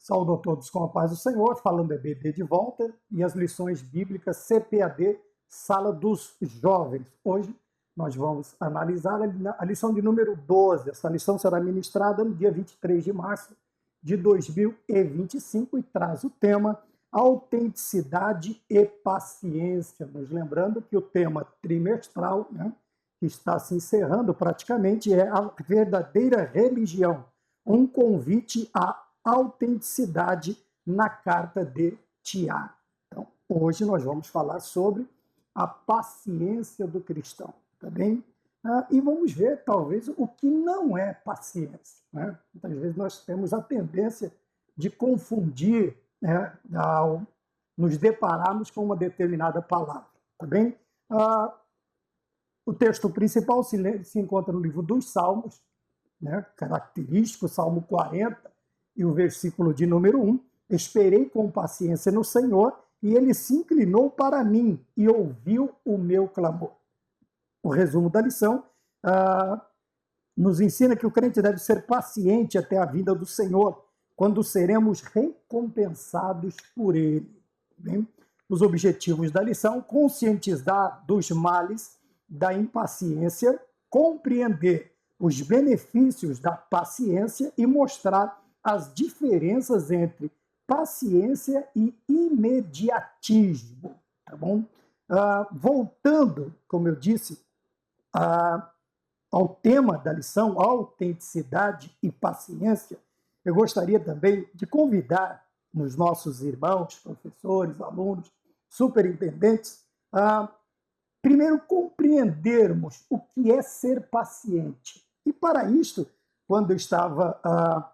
Saúdo a todos com a paz do Senhor, falando EBD de volta e as lições bíblicas CPAD, Sala dos Jovens. Hoje nós vamos analisar a lição de número 12. Essa lição será ministrada no dia 23 de março de 2025 e traz o tema autenticidade e paciência. Nos lembrando que o tema trimestral, que está se encerrando praticamente, é a verdadeira religião, um convite à autenticidade na carta de Tiago. Então, hoje nós vamos falar sobre a paciência do cristão, tá bem? E vamos ver, talvez, o que não é paciência, né? Muitas vezes nós temos a tendência de confundir, ao nos depararmos com uma determinada palavra, tá bem? O texto principal se encontra no livro dos Salmos, característico, Salmo 40, e o versículo de número 1, esperei com paciência no Senhor, e ele se inclinou para mim e ouviu o meu clamor. O resumo da lição nos ensina que o crente deve ser paciente até a vinda do Senhor, quando seremos recompensados por ele. Bem? Os objetivos da lição: conscientizar dos males da impaciência, compreender os benefícios da paciência e mostrar as diferenças entre paciência e imediatismo, tá bom? Voltando, como eu disse, ao tema da lição, autenticidade e paciência, eu gostaria também de convidar os nossos irmãos, professores, alunos, superintendentes, a primeiro compreendermos o que é ser paciente. E para isto, quando eu estava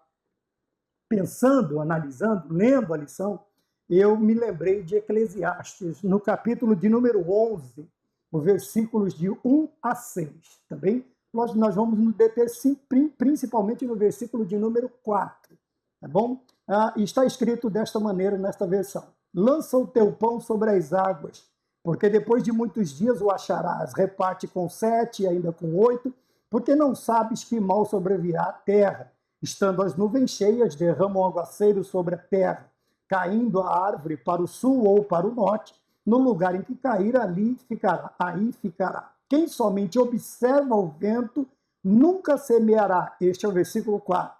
pensando, analisando, lendo a lição, eu me lembrei de Eclesiastes, no capítulo de número 11, os versículos de 1 a 6, tá bem? Nós vamos nos deter principalmente no versículo de número 4, tá bom? Está escrito desta maneira nesta versão: lança o teu pão sobre as águas, porque depois de muitos dias o acharás, reparte com 7 e ainda com 8, porque não sabes que mal sobrevirá à terra. Estando as nuvens cheias, derramam aguaceiro sobre a terra, caindo a árvore para o sul ou para o norte, no lugar em que cair, ali ficará, aí ficará. Quem somente observa o vento nunca semeará. Este é o versículo 4.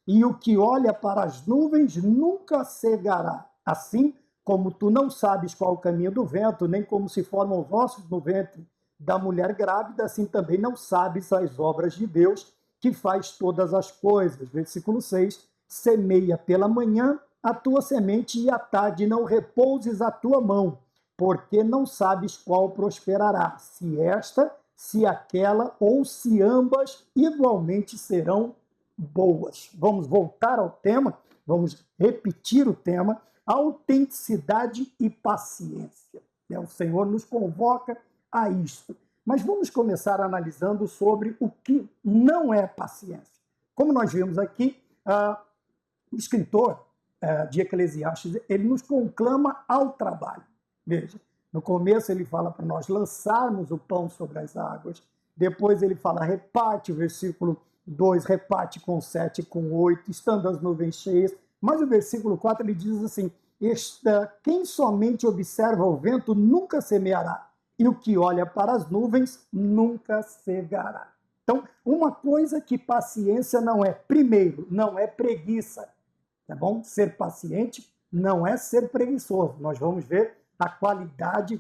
E o que olha para as nuvens nunca cegará. Assim como tu não sabes qual o caminho do vento, nem como se formam os ossos no ventre da mulher grávida, assim também não sabes as obras de Deus, que faz todas as coisas. Versículo 6, semeia pela manhã a tua semente e à tarde não repouses a tua mão, porque não sabes qual prosperará, se esta, se aquela ou se ambas igualmente serão boas. Vamos voltar ao tema, vamos repetir o tema: autenticidade e paciência. O Senhor nos convoca a isto. Mas vamos começar analisando sobre o que não é paciência. Como nós vimos aqui, o escritor de Eclesiastes, ele nos conclama ao trabalho. Veja, no começo ele fala para nós lançarmos o pão sobre as águas, depois ele fala reparte, o versículo 2, reparte com 7 e com 8, estando as nuvens cheias, mas o versículo 4 ele diz assim: quem somente observa o vento nunca semeará, e o que olha para as nuvens nunca cegará. Então, uma coisa que paciência não é, primeiro, não é preguiça, tá bom? Ser paciente não é ser preguiçoso. Nós vamos ver a qualidade,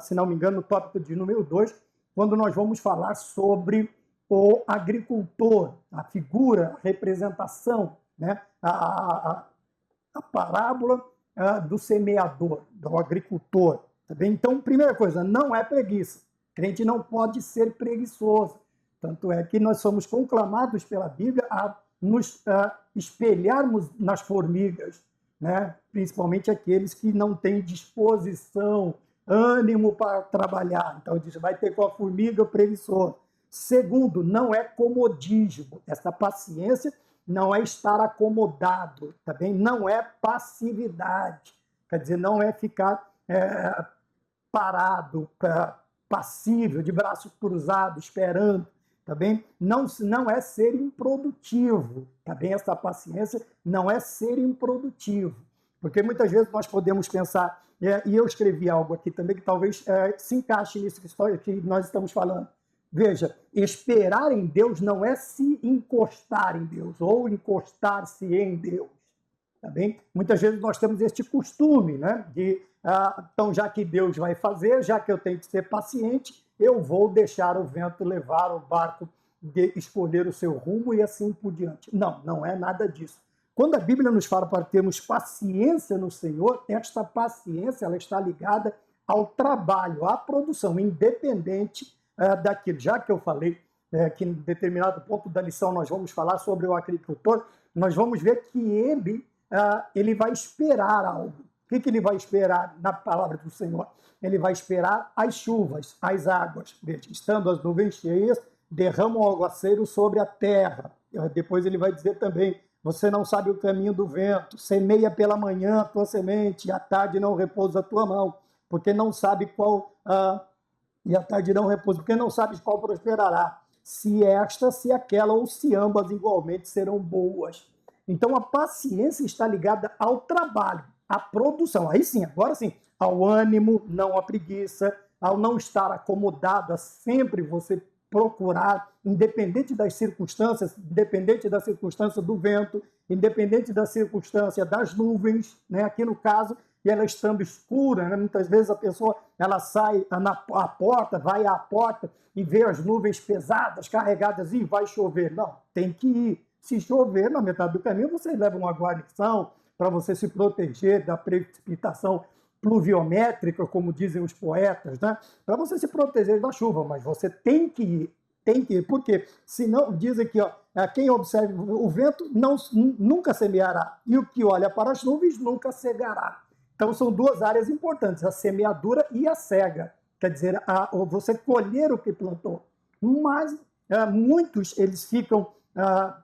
se não me engano, no tópico de número 2, quando nós vamos falar sobre o agricultor, a figura, a representação, a parábola do semeador, do agricultor. Tá bem? Então, primeira coisa, não é preguiça. O crente não pode ser preguiçoso. Tanto é que nós somos conclamados pela Bíblia a nos espelharmos nas formigas, principalmente aqueles que não têm disposição, ânimo para trabalhar. Então, diz, vai ter com a formiga preguiçoso. Segundo, não é comodismo. Essa paciência não é estar acomodado, tá bem? Não é passividade. Quer dizer, não é ficar parado, passível, de braços cruzados, esperando. tá bem? Não é ser improdutivo, tá bem? Essa paciência não é ser improdutivo, porque muitas vezes nós podemos pensar, e eu escrevi algo aqui também que talvez se encaixe nisso que nós estamos falando. Veja, esperar em Deus não é se encostar em Deus ou encostar-se em Deus, tá bem? Muitas vezes nós temos este costume, né, de então, já que Deus vai fazer, já que eu tenho que ser paciente, eu vou deixar o vento levar o barco, de escolher o seu rumo e assim por diante. Não, não é nada disso. Quando a Bíblia nos fala para termos paciência no Senhor, esta paciência ela está ligada ao trabalho, à produção, independente daquilo. Já que eu falei que em determinado ponto da lição nós vamos falar sobre o agricultor, nós vamos ver que ele vai esperar algo. O que ele vai esperar na palavra do Senhor? Ele vai esperar as chuvas, as águas. Veja, estando as nuvens cheias, derramam o aguaceiro sobre a terra. Depois ele vai dizer também, você não sabe o caminho do vento, semeia pela manhã a tua semente, e à tarde não repousa a tua mão, porque não sabe qual... e à tarde não repousa, porque não sabes qual prosperará, se esta, se aquela, ou se ambas igualmente serão boas. Então a paciência está ligada ao trabalho, à produção. Aí sim, agora sim, ao ânimo, não à preguiça, ao não estar acomodado, a sempre você procurar, independente das circunstâncias, independente da circunstância do vento, independente da circunstância das nuvens, né? Aqui no caso, e ela estando escura, né? Muitas vezes a pessoa ela sai à porta, vai à porta e vê as nuvens pesadas, carregadas, e vai chover. Não, tem que ir. Se chover, na metade do caminho, você leva uma guarnição para você se proteger da precipitação pluviométrica, como dizem os poetas, né? Para você se proteger da chuva, mas você tem que ir, porque senão, dizem que quem observa o vento nunca semeará, e o que olha para as nuvens nunca cegará. Então são duas áreas importantes, a semeadura e a cega, quer dizer, você colher o que plantou. Mas muitos eles ficam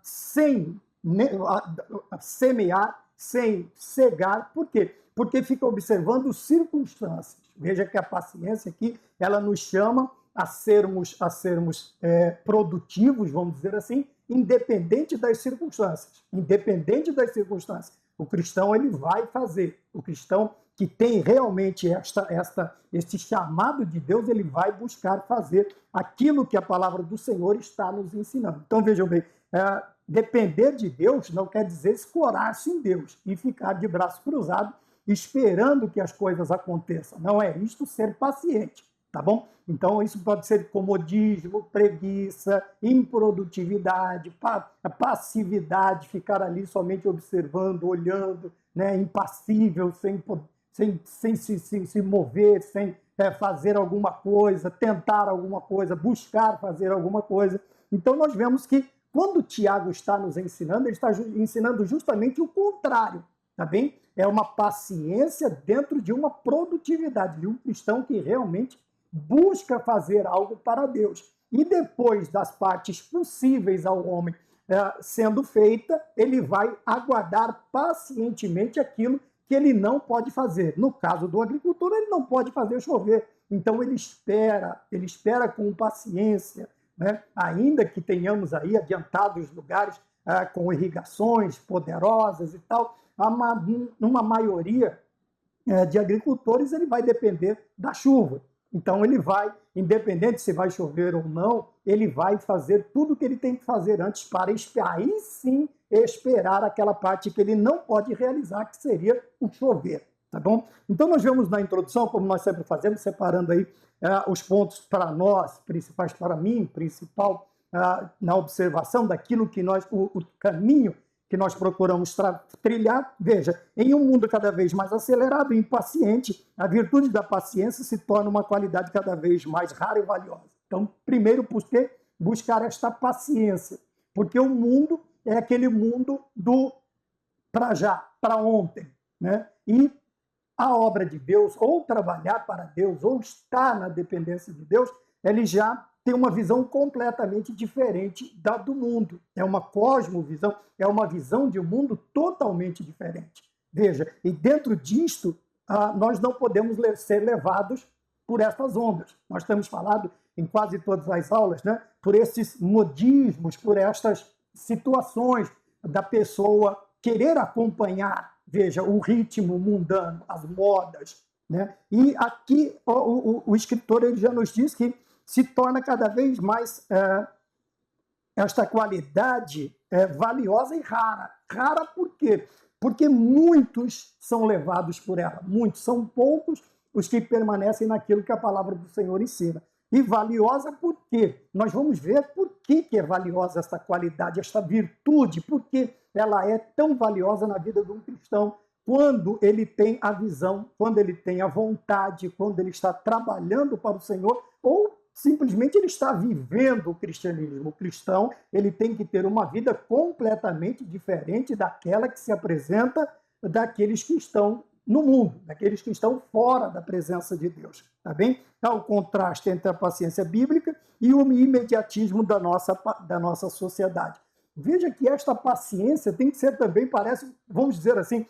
sem semear, sem cegar. Por quê? Porque fica observando circunstâncias. Veja que a paciência aqui, ela nos chama a sermos produtivos, vamos dizer assim, independente das circunstâncias. Independente das circunstâncias. O cristão, ele vai fazer. O cristão que tem realmente este chamado de Deus, ele vai buscar fazer aquilo que a palavra do Senhor está nos ensinando. Então, vejam bem, depender de Deus não quer dizer escorar-se em Deus e ficar de braço cruzado esperando que as coisas aconteçam. Não é isto ser paciente, tá bom? Então, isso pode ser comodismo, preguiça, improdutividade, passividade, ficar ali somente observando, olhando, né, impassível, sem se mover, sem fazer alguma coisa, tentar alguma coisa, buscar fazer alguma coisa. Então, nós vemos que quando o Tiago está nos ensinando, ele está ensinando justamente o contrário, tá bem? É uma paciência dentro de uma produtividade, de um cristão que realmente busca fazer algo para Deus. E depois das partes possíveis ao homem sendo feita, ele vai aguardar pacientemente aquilo que ele não pode fazer. No caso do agricultor, ele não pode fazer chover. Então ele espera com paciência, né? Ainda que tenhamos aí adiantados lugares com irrigações poderosas e tal, uma maioria de agricultores ele vai depender da chuva. Então ele vai, independente se vai chover ou não, ele vai fazer tudo o que ele tem que fazer antes para aí sim esperar aquela parte que ele não pode realizar, que seria o chover, tá bom? Então nós vemos na introdução, como nós sempre fazemos, separando aí os pontos para nós, principais para mim, principal na observação daquilo que o caminho que nós procuramos trilhar. Veja, em um mundo cada vez mais acelerado e impaciente, a virtude da paciência se torna uma qualidade cada vez mais rara e valiosa. Então, primeiro, por que buscar esta paciência? Porque o mundo é aquele mundo do para já, para ontem, né? E a obra de Deus, ou trabalhar para Deus, ou estar na dependência de Deus, ele já tem uma visão completamente diferente da do mundo. É uma cosmovisão, é uma visão de um mundo totalmente diferente. Veja, e dentro disto, nós não podemos ser levados por essas ondas. Nós temos falado em quase todas as aulas, né? Por esses modismos, por estas situações da pessoa querer acompanhar, veja, o ritmo mundano, as modas, né? E aqui o escritor ele já nos diz que se torna cada vez mais esta qualidade valiosa e rara. Rara por quê? Porque muitos são levados por ela, muitos, são poucos os que permanecem naquilo que a palavra do Senhor ensina. E valiosa por quê? Nós vamos ver por que é valiosa essa qualidade, esta virtude, porque ela é tão valiosa na vida de um cristão quando ele tem a visão, quando ele tem a vontade, quando ele está trabalhando para o Senhor ou simplesmente ele está vivendo o cristianismo. O cristão ele tem que ter uma vida completamente diferente daquela que se apresenta daqueles que estão no mundo, daqueles que estão fora da presença de Deus, tá bem? Há o contraste entre a paciência bíblica e o imediatismo da nossa sociedade. Veja que esta paciência tem que ser também, parece, vamos dizer assim,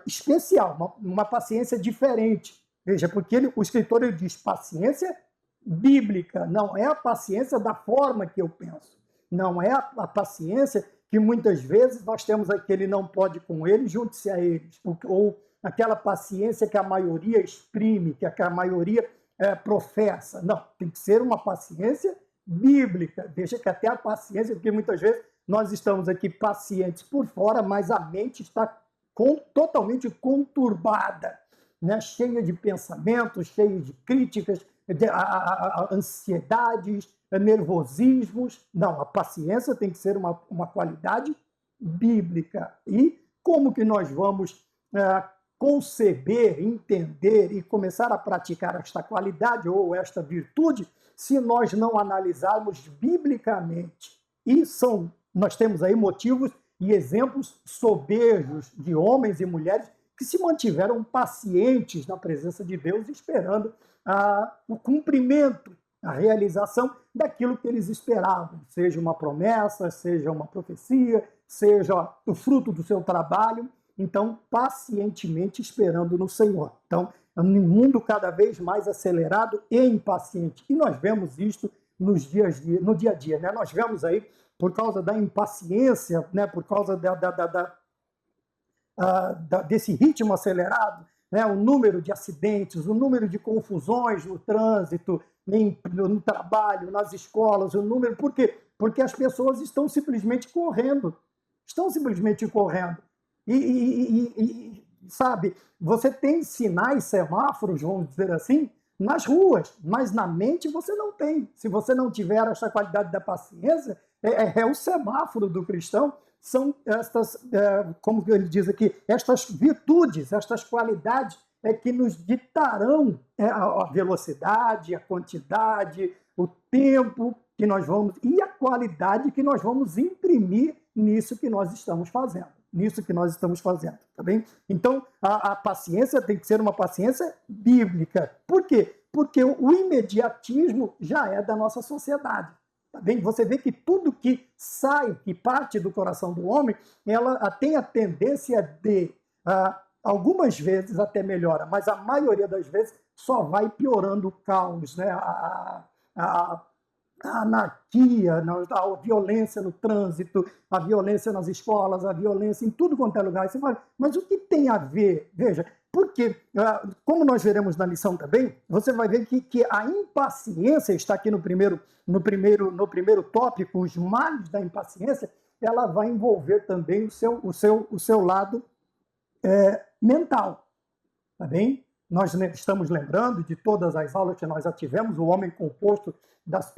especial, uma paciência diferente. Veja, porque o escritor ele diz paciência bíblica, não é a paciência da forma que eu penso, não é a paciência que muitas vezes nós temos aquele não pode com eles, junte-se a eles, ou aquela paciência que a maioria exprime, que a maioria professa. Não, tem que ser uma paciência bíblica. Veja que até a paciência, porque muitas vezes nós estamos aqui pacientes por fora, mas a mente está totalmente conturbada, né? Cheia de pensamentos, cheia de críticas, ansiedades, nervosismos. Não, a paciência tem que ser uma qualidade bíblica. E como que nós vamos conceber, entender e começar a praticar esta qualidade ou esta virtude se nós não analisarmos biblicamente? E nós temos aí motivos e exemplos soberbos de homens e mulheres que se mantiveram pacientes na presença de Deus, esperando o cumprimento, a realização daquilo que eles esperavam, seja uma promessa, seja uma profecia, seja o fruto do seu trabalho. Então, pacientemente esperando no Senhor. Então, num mundo cada vez mais acelerado e impaciente. E nós vemos isto no dia a dia, né? Nós vemos aí, por causa da impaciência, né? Por causa desse ritmo acelerado, né? O número de acidentes, o número de confusões no trânsito, no trabalho, nas escolas, o número... Por quê? Porque as pessoas estão simplesmente correndo. Estão simplesmente correndo. Sabe, você tem sinais, semáforos, vamos dizer assim, nas ruas, mas na mente você não tem. Se você não tiver essa qualidade da paciência, é o semáforo do cristão, são estas, como ele diz aqui, estas virtudes, estas qualidades que nos ditarão a velocidade, a quantidade, o tempo que nós vamos, e a qualidade que nós vamos imprimir nisso que nós estamos fazendo. Tá bem? Então, a paciência tem que ser uma paciência bíblica. Por quê? Porque o imediatismo já é da nossa sociedade. Tá bem? Você vê que tudo que sai, que parte do coração do homem, ela tem a tendência de, algumas vezes até melhora, mas a maioria das vezes só vai piorando o caos, né? A anarquia, a violência no trânsito, a violência nas escolas, a violência em tudo quanto é lugar. Você fala, mas o que tem a ver? Veja, porque, como nós veremos na lição também, você vai ver que a impaciência está aqui no primeiro tópico, os males da impaciência, ela vai envolver também o seu lado mental, tá bem? Nós estamos lembrando de todas as aulas que nós já tivemos, o homem composto das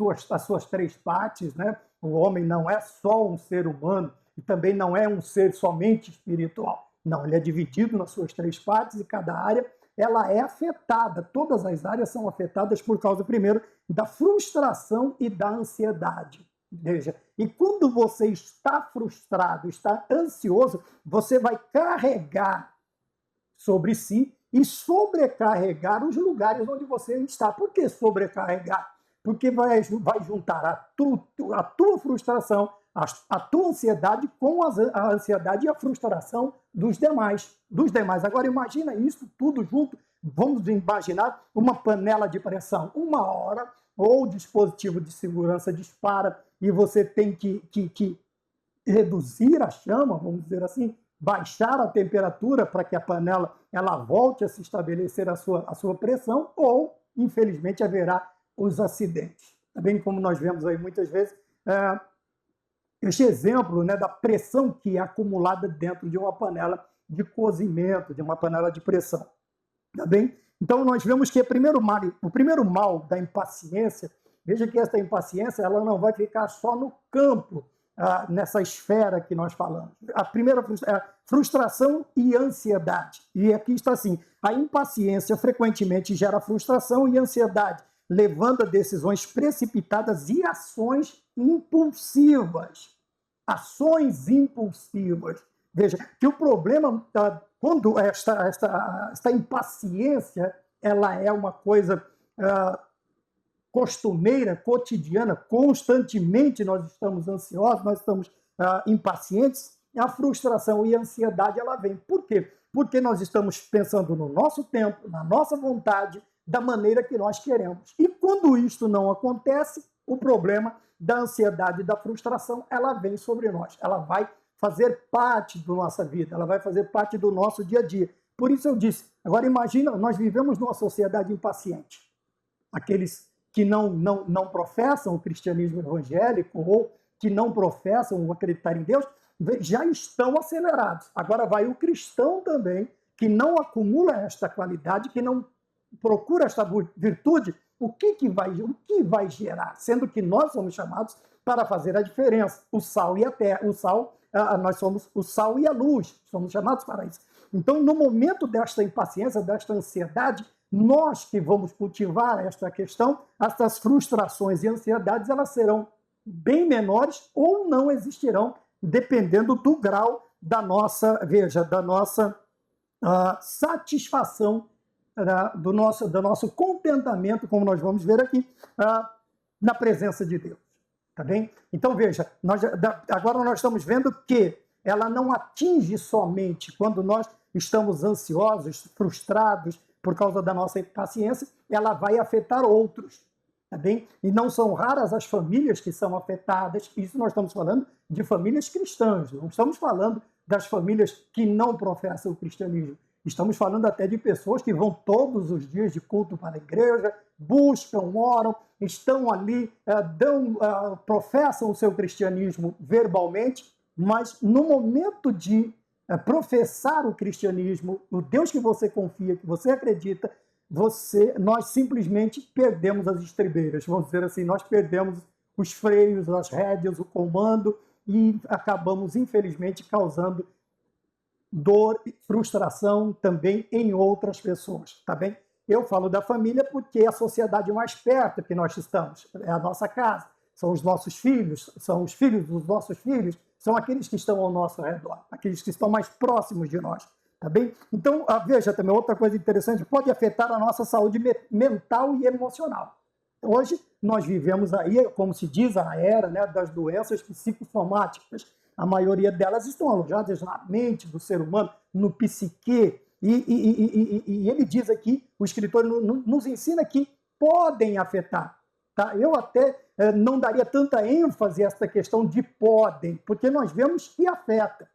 suas três partes, né? O homem não é só um ser humano e também não é um ser somente espiritual. Não, ele é dividido nas suas três partes e cada área ela é afetada. Todas as áreas são afetadas por causa, primeiro, da frustração e da ansiedade. Veja, e quando você está frustrado, está ansioso, você vai carregar sobre si e sobrecarregar os lugares onde você está. Por que sobrecarregar? Porque vai juntar a tua frustração, a tua ansiedade com a ansiedade e a frustração dos demais. Agora imagina isso tudo junto. Vamos imaginar uma panela de pressão. Uma hora ou o dispositivo de segurança dispara e você tem que reduzir a chama, vamos dizer assim, baixar a temperatura para que a panela ela volte a se estabelecer a sua pressão, ou, infelizmente, haverá os acidentes. Também como nós vemos aí muitas vezes, este exemplo, né, da pressão que é acumulada dentro de uma panela de cozimento, de uma panela de pressão. Tá bem? Então, nós vemos que o primeiro mal da impaciência, veja que essa impaciência ela não vai ficar só no campo, nessa esfera que nós falamos. A primeira é frustração e ansiedade. E aqui está assim, a impaciência frequentemente gera frustração e ansiedade, levando a decisões precipitadas e ações impulsivas. Ações impulsivas. Veja, que o problema, quando esta impaciência, ela é uma coisa costumeira, cotidiana, constantemente nós estamos ansiosos, nós estamos impacientes, a frustração e a ansiedade, ela vem. Por quê? Porque nós estamos pensando no nosso tempo, na nossa vontade, da maneira que nós queremos. E quando isto não acontece, o problema da ansiedade e da frustração, ela vem sobre nós, ela vai fazer parte da nossa vida, ela vai fazer parte do nosso dia a dia. Por isso eu disse, agora imagina, nós vivemos numa sociedade impaciente. Aqueles que não professam o cristianismo evangélico ou que não professam acreditar em Deus, já estão acelerados. Agora vai o cristão também, que não acumula esta qualidade, que não procura esta virtude, o que vai gerar? Sendo que nós somos chamados para fazer a diferença. O sal e a terra, nós somos o sal e a luz, somos chamados para isso. Então, no momento desta impaciência, desta ansiedade, nós que vamos cultivar esta questão, essas frustrações e ansiedades, elas serão bem menores ou não existirão, dependendo do grau da nossa, satisfação, do nosso contentamento, como nós vamos ver aqui, na presença de Deus. Tá bem? Então, veja, agora nós estamos vendo que ela não atinge somente quando nós estamos ansiosos, frustrados, por causa da nossa impaciência, ela vai afetar outros, tá bem? E não são raras as famílias que são afetadas, isso nós estamos falando de famílias cristãs, não estamos falando das famílias que não professam o cristianismo, estamos falando até de pessoas que vão todos os dias de culto para a igreja, buscam, oram, estão ali, professam o seu cristianismo verbalmente, mas no momento de professar o cristianismo, o Deus que você confia, que você acredita, nós simplesmente perdemos as estribeiras, vamos dizer assim, nós perdemos os freios, as rédeas, o comando e acabamos, infelizmente, causando dor e frustração também em outras pessoas, tá bem? Eu falo da família porque é a sociedade mais perto que nós estamos, é a nossa casa, são os nossos filhos, são os filhos dos nossos filhos, são aqueles que estão ao nosso redor, aqueles que estão mais próximos de nós, tá bem? Então, veja também, outra coisa interessante, pode afetar a nossa saúde mental e emocional. Hoje, nós vivemos aí, como se diz, a era, né, das doenças psicossomáticas. A maioria delas estão alojadas na mente do ser humano, no psique, e ele diz aqui, o escritor nos ensina que podem afetar. Tá? Eu até não daria tanta ênfase a esta questão de podem, porque nós vemos que afeta.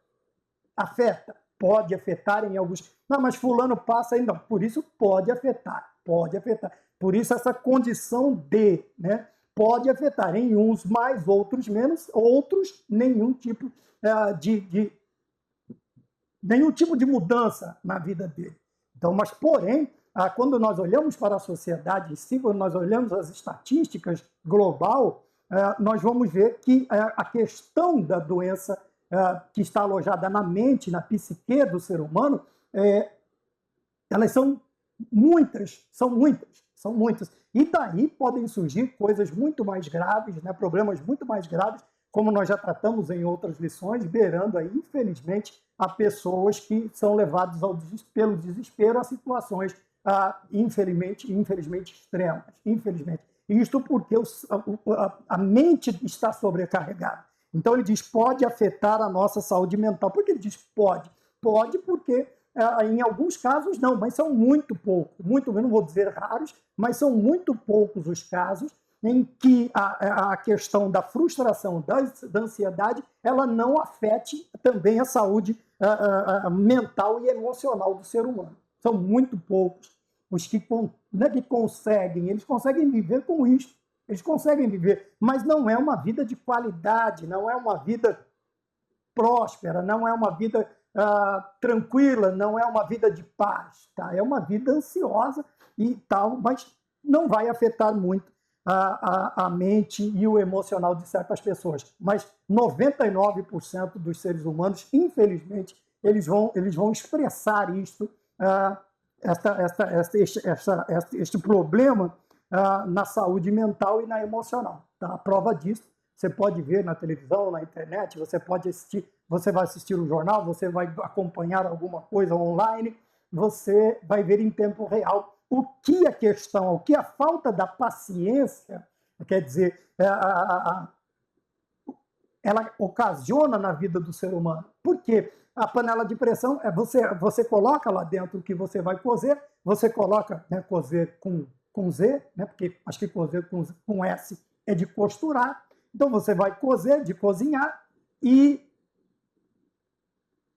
Afeta. Pode afetar em alguns... Não, mas fulano passa aí. Não, por isso pode afetar. Pode afetar. Por isso essa condição de, né? Pode afetar em uns mais, outros menos, outros nenhum tipo nenhum tipo de mudança na vida dele. Então, mas porém, quando nós olhamos para a sociedade em si, quando nós olhamos as estatísticas global, nós vamos ver que a questão da doença que está alojada na mente, na psique do ser humano, elas são muitas. E daí podem surgir coisas muito mais graves, né, problemas muito mais graves, como nós já tratamos em outras lições, beirando aí, infelizmente, a pessoas que são levadas pelo desespero a situações infelizmente extremas, infelizmente. Isto porque a mente está sobrecarregada. Então ele diz, pode afetar a nossa saúde mental. Por que ele diz pode? Pode porque em alguns casos não, mas são muito poucos, não vou dizer raros, mas são muito poucos os casos em que a questão da frustração, da ansiedade, ela não afete também a saúde mental e emocional do ser humano. São muito poucos os que, né, que conseguem, eles conseguem viver com isso, eles conseguem viver, mas não é uma vida de qualidade, não é uma vida próspera, não é uma vida tranquila, não é uma vida de paz, tá? É uma vida ansiosa e tal, mas não vai afetar muito a mente e o emocional de certas pessoas. Mas 99% dos seres humanos, infelizmente, eles vão expressar isto, este problema na saúde mental e na emocional. Tá? A prova disso, você pode ver na televisão, na internet, você pode assistir, você vai assistir um jornal, você vai acompanhar alguma coisa online, você vai ver em tempo real o que a questão, o que a falta da paciência, quer dizer, ela ocasiona na vida do ser humano. Por quê? A panela de pressão, você coloca lá dentro o que você vai cozer, você coloca, né, cozer com Z, né, porque acho que cozer com S é de costurar, então você vai cozer, de cozinhar, e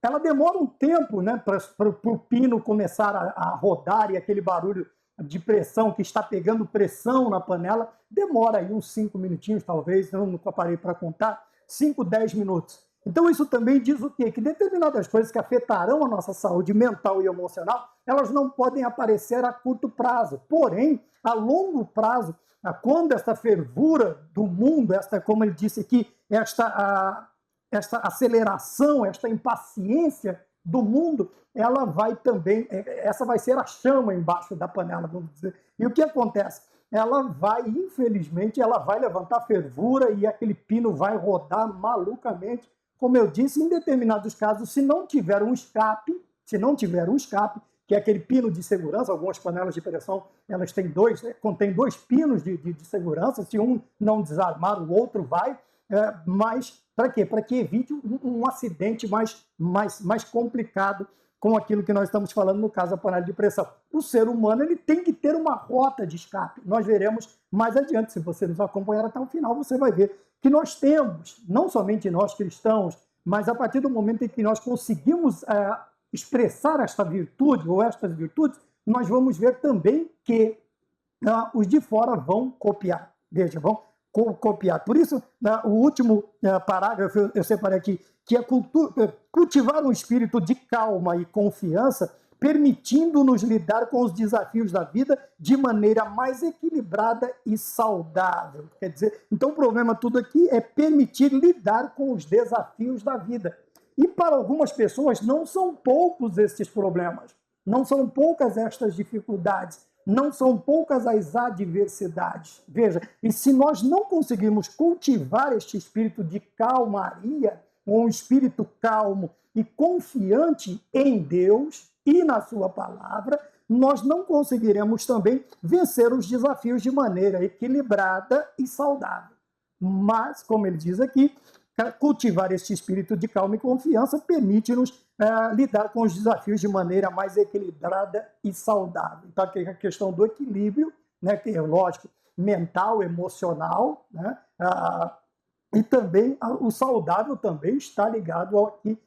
ela demora um tempo, né, para o pino começar a rodar e aquele barulho de pressão que está pegando pressão na panela, demora aí uns 5 minutinhos, talvez, eu nunca parei para contar, 5, 10 minutos. Então isso também diz o quê? Que determinadas coisas que afetarão a nossa saúde mental e emocional, elas não podem aparecer a curto prazo. Porém, a longo prazo, quando esta fervura do mundo, como ele disse aqui, esta aceleração, esta impaciência do mundo, ela vai também, essa vai ser a chama embaixo da panela, vamos dizer. E o que acontece? Ela vai, infelizmente, ela vai levantar fervura e aquele pino vai rodar malucamente. Como eu disse, em determinados casos, se não tiver um escape, que é aquele pino de segurança, algumas panelas de pressão, elas contêm 2 pinos de segurança, se um não desarmar, o outro vai, mas para quê? Para que evite um acidente mais complicado com aquilo que nós estamos falando, no caso da panela de pressão. O ser humano ele tem que ter uma rota de escape. Nós veremos mais adiante, se você nos acompanhar até o final, você vai ver que nós temos, não somente nós cristãos, mas a partir do momento em que nós conseguimos expressar esta virtude ou estas virtudes, nós vamos ver também que os de fora vão copiar. Veja, vão copiar. Por isso, o último parágrafo eu separei aqui, que é cultivar um espírito de calma e confiança, permitindo-nos lidar com os desafios da vida de maneira mais equilibrada e saudável. Quer dizer, então o problema tudo aqui é permitir lidar com os desafios da vida. E para algumas pessoas não são poucos esses problemas, não são poucas estas dificuldades, não são poucas as adversidades. Veja, e se nós não conseguirmos cultivar este espírito de calmaria, um espírito calmo e confiante em Deus e na sua palavra, nós não conseguiremos também vencer os desafios de maneira equilibrada e saudável. Mas, como ele diz aqui, cultivar este espírito de calma e confiança permite-nos lidar com os desafios de maneira mais equilibrada e saudável. Então, aqui a questão do equilíbrio, né, que é lógico, mental, emocional, né, e também o saudável também está ligado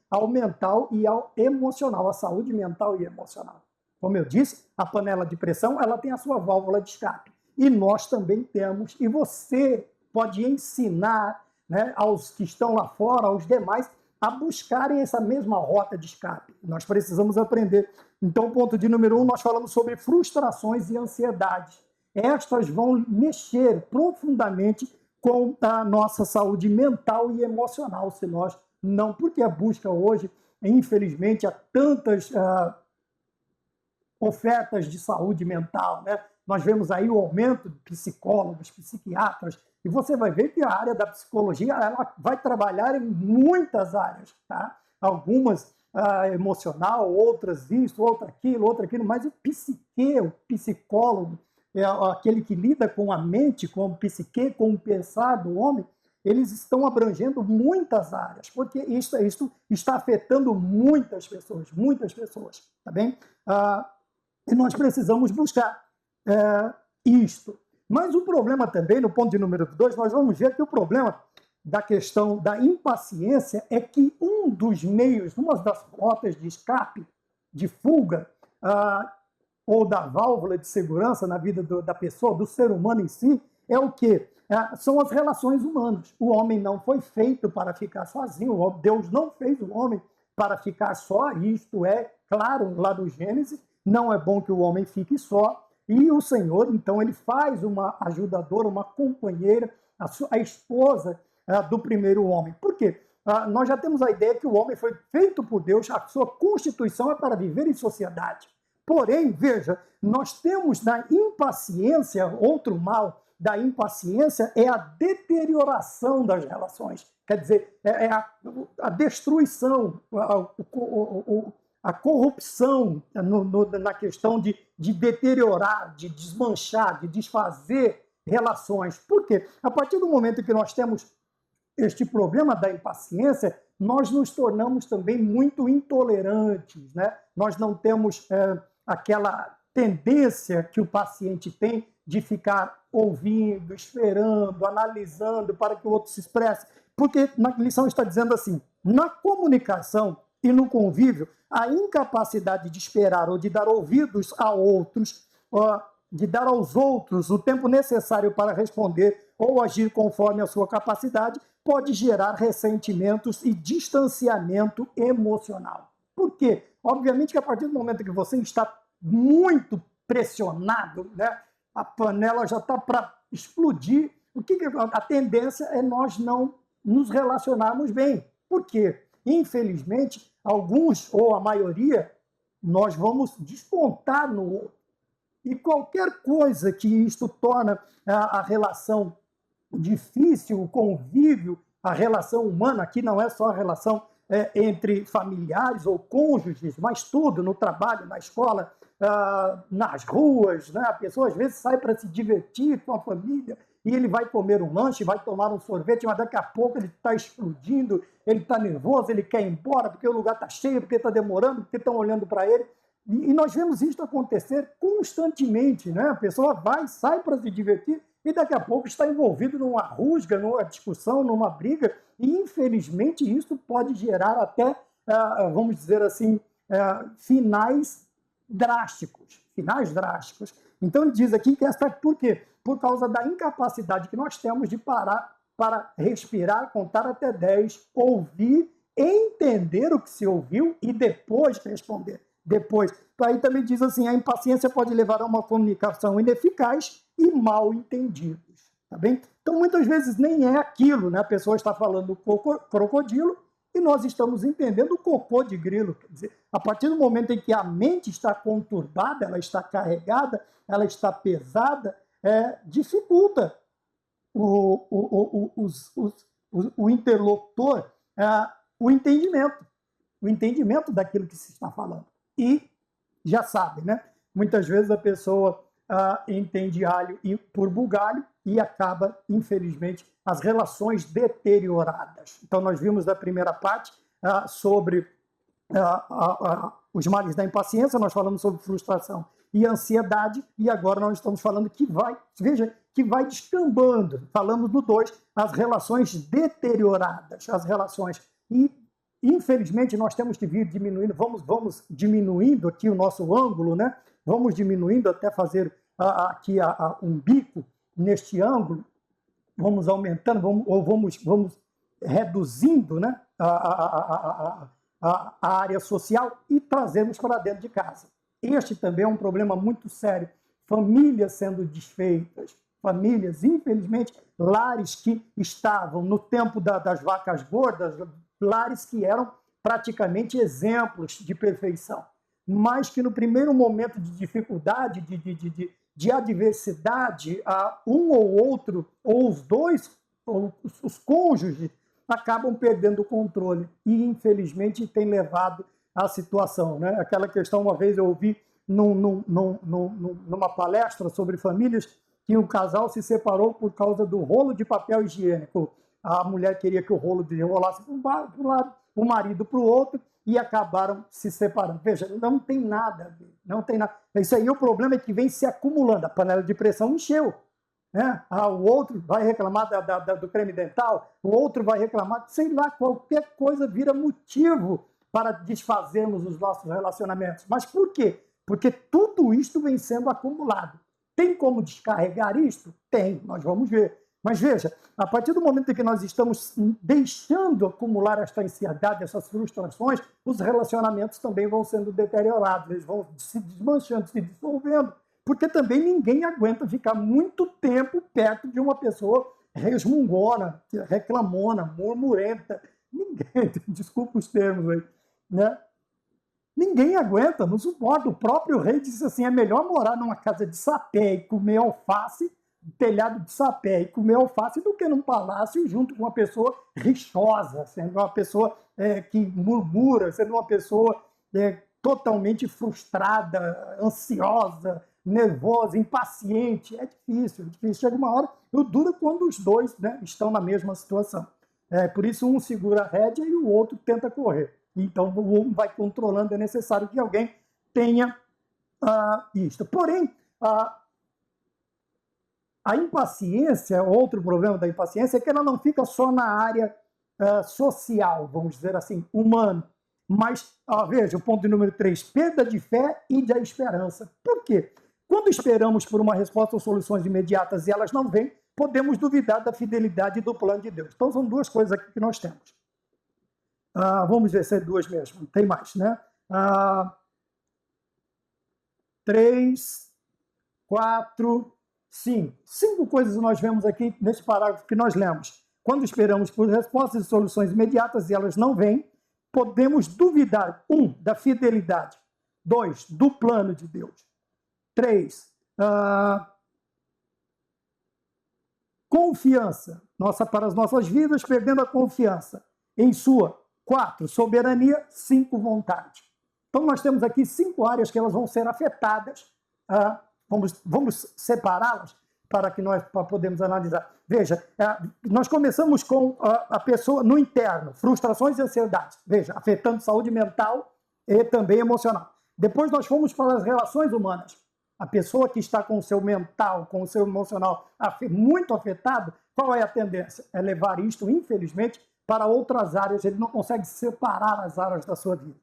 ao mental e ao emocional, à saúde mental e emocional. Como eu disse, a panela de pressão ela tem a sua válvula de escape. E nós também temos, e você pode ensinar, né, aos que estão lá fora, aos demais, a buscarem essa mesma rota de escape. Nós precisamos aprender. Então, ponto de número 1, nós falamos sobre frustrações e ansiedades. Estas vão mexer profundamente com a nossa saúde mental e emocional, se nós não, porque a busca hoje, infelizmente, há tantas ofertas de saúde mental, né? Nós vemos aí o aumento de psicólogos, psiquiatras, e você vai ver que a área da psicologia ela vai trabalhar em muitas áreas, tá? Algumas emocional, outras isso, outra aquilo, mas o psique, o psicólogo, aquele que lida com a mente, com o psique, com o pensar do homem, eles estão abrangendo muitas áreas, porque isso está afetando muitas pessoas, tá bem? E nós precisamos buscar isto. Mas o problema também, no ponto de número 2, nós vamos ver que o problema da questão da impaciência é que um dos meios, uma das rotas de escape, de fuga, ou da válvula de segurança na vida da pessoa, do ser humano em si, é o quê? São as relações humanas. O homem não foi feito para ficar sozinho, Deus não fez o homem para ficar só, isto é claro lá do Gênesis, não é bom que o homem fique só, e o Senhor, então, ele faz uma ajudadora, uma companheira, a esposa do primeiro homem. Por quê? Nós já temos a ideia que o homem foi feito por Deus, a sua constituição é para viver em sociedade. Porém, veja, nós temos na impaciência, outro mal da impaciência é a deterioração das relações. Quer dizer, é a destruição, a corrupção na questão de deteriorar, de desmanchar, de desfazer relações. Por quê? A partir do momento que nós temos este problema da impaciência, nós nos tornamos também muito intolerantes, né? Nós não temos aquela tendência que o paciente tem de ficar ouvindo, esperando, analisando para que o outro se expresse. Porque na lição está dizendo assim, na comunicação e no convívio, a incapacidade de esperar ou de dar ouvidos a outros, de dar aos outros o tempo necessário para responder ou agir conforme a sua capacidade, pode gerar ressentimentos e distanciamento emocional. Por quê? Obviamente que a partir do momento que você está muito pressionado, né, a panela já está para explodir, a tendência é nós não nos relacionarmos bem. Por quê? Infelizmente, alguns, ou a maioria, nós vamos descontar no outro. E qualquer coisa que isto torna a relação difícil, o convívio, a relação humana, aqui não é só a relação entre familiares ou cônjuges, mas tudo, no trabalho, na escola, nas ruas, né? A pessoa às vezes sai para se divertir com a família e ele vai comer um lanche, vai tomar um sorvete, mas daqui a pouco ele está explodindo, ele está nervoso, ele quer ir embora porque o lugar está cheio, porque está demorando, porque estão olhando para ele. E nós vemos isso acontecer constantemente, né? A pessoa vai, sai para se divertir e daqui a pouco está envolvido numa rusga, numa discussão, numa briga, e infelizmente isso pode gerar até, vamos dizer assim, finais drásticos. Então ele diz aqui que por quê? Por causa da incapacidade que nós temos de parar para respirar, contar até 10, ouvir, entender o que se ouviu e depois responder. Aí também diz assim, a impaciência pode levar a uma comunicação ineficaz e mal entendidos, tá bem? Então, muitas vezes nem é aquilo, né? A pessoa está falando crocodilo e nós estamos entendendo o cocô de grilo. Quer dizer, a partir do momento em que a mente está conturbada, ela está carregada, ela está pesada, dificulta o interlocutor o entendimento daquilo que se está falando. E já sabe, né? Muitas vezes a pessoa entende alho por bugalho e acaba, infelizmente, as relações deterioradas. Então, nós vimos na primeira parte sobre os males da impaciência, nós falamos sobre frustração e ansiedade, e agora nós estamos falando que vai descambando. Falamos no 2, as relações deterioradas, as relações. E, infelizmente, nós temos que vir diminuindo, vamos diminuindo aqui o nosso ângulo, né? Vamos diminuindo até fazer aqui um bico neste ângulo, vamos aumentando, vamos reduzindo, né? a área social e trazemos para dentro de casa. Este também é um problema muito sério. Famílias sendo desfeitas, famílias, infelizmente, lares que estavam no tempo das vacas gordas, lares que eram praticamente exemplos de perfeição, mas que no primeiro momento de dificuldade, de adversidade, um ou outro, ou os dois, ou os cônjuges, acabam perdendo o controle e, infelizmente, tem levado à situação, né? Aquela questão, uma vez eu ouvi numa palestra sobre famílias que um casal se separou por causa do rolo de papel higiênico. A mulher queria que o rolo rolasse para um lado, o marido para o outro, e acabaram se separando. Veja, não tem nada a ver, não tem nada. Isso aí, o problema é que vem se acumulando. A panela de pressão encheu. né? O outro vai reclamar do creme dental, o outro vai reclamar, sei lá, qualquer coisa vira motivo para desfazermos os nossos relacionamentos. Mas por quê? Porque tudo isto vem sendo acumulado. Tem como descarregar isto? Tem, nós vamos ver. Mas veja, a partir do momento em que nós estamos deixando acumular esta ansiedade, essas frustrações, os relacionamentos também vão sendo deteriorados, eles vão se desmanchando, se dissolvendo, porque também ninguém aguenta ficar muito tempo perto de uma pessoa resmungona, reclamona, murmurenta. Ninguém, desculpa os termos aí, né? Ninguém aguenta, não suporta. O próprio rei disse assim, é melhor morar numa casa de sapé e comer alface, telhado de sapé e comer alface, do que num palácio junto com uma pessoa rixosa, sendo uma pessoa que murmura, sendo uma pessoa totalmente frustrada, ansiosa, nervosa, impaciente. É difícil. Chega uma hora, o duro é quando os dois, né, estão na mesma situação. Por isso um segura a rédea e o outro tenta correr. Então um vai controlando, é necessário que alguém tenha isto. Porém, a impaciência, outro problema da impaciência é que ela não fica só na área social, vamos dizer assim, humana. Mas, veja, o ponto número 3, perda de fé e de esperança. Por quê? Quando esperamos por uma resposta ou soluções imediatas e elas não vêm, podemos duvidar da fidelidade do plano de Deus. Então, são duas coisas aqui que nós temos. Vamos ver se é duas mesmo. Tem mais, né? 3, 4, 5. 5 coisas nós vemos aqui nesse parágrafo que nós lemos. Quando esperamos por respostas e soluções imediatas e elas não vêm, podemos duvidar, 1, da fidelidade. 2, do plano de Deus. 3, confiança para as nossas vidas, perdendo a confiança em sua. 4, soberania. 5, vontade. Então, nós temos aqui 5 áreas que elas vão ser afetadas. Vamos separá-las para que nós podemos analisar. Veja, nós começamos com a pessoa no interno, frustrações e ansiedades. Veja, afetando saúde mental e também emocional. Depois nós fomos para as relações humanas. A pessoa que está com o seu mental, com o seu emocional muito afetado, qual é a tendência? É levar isto, infelizmente, para outras áreas. Ele não consegue separar as áreas da sua vida.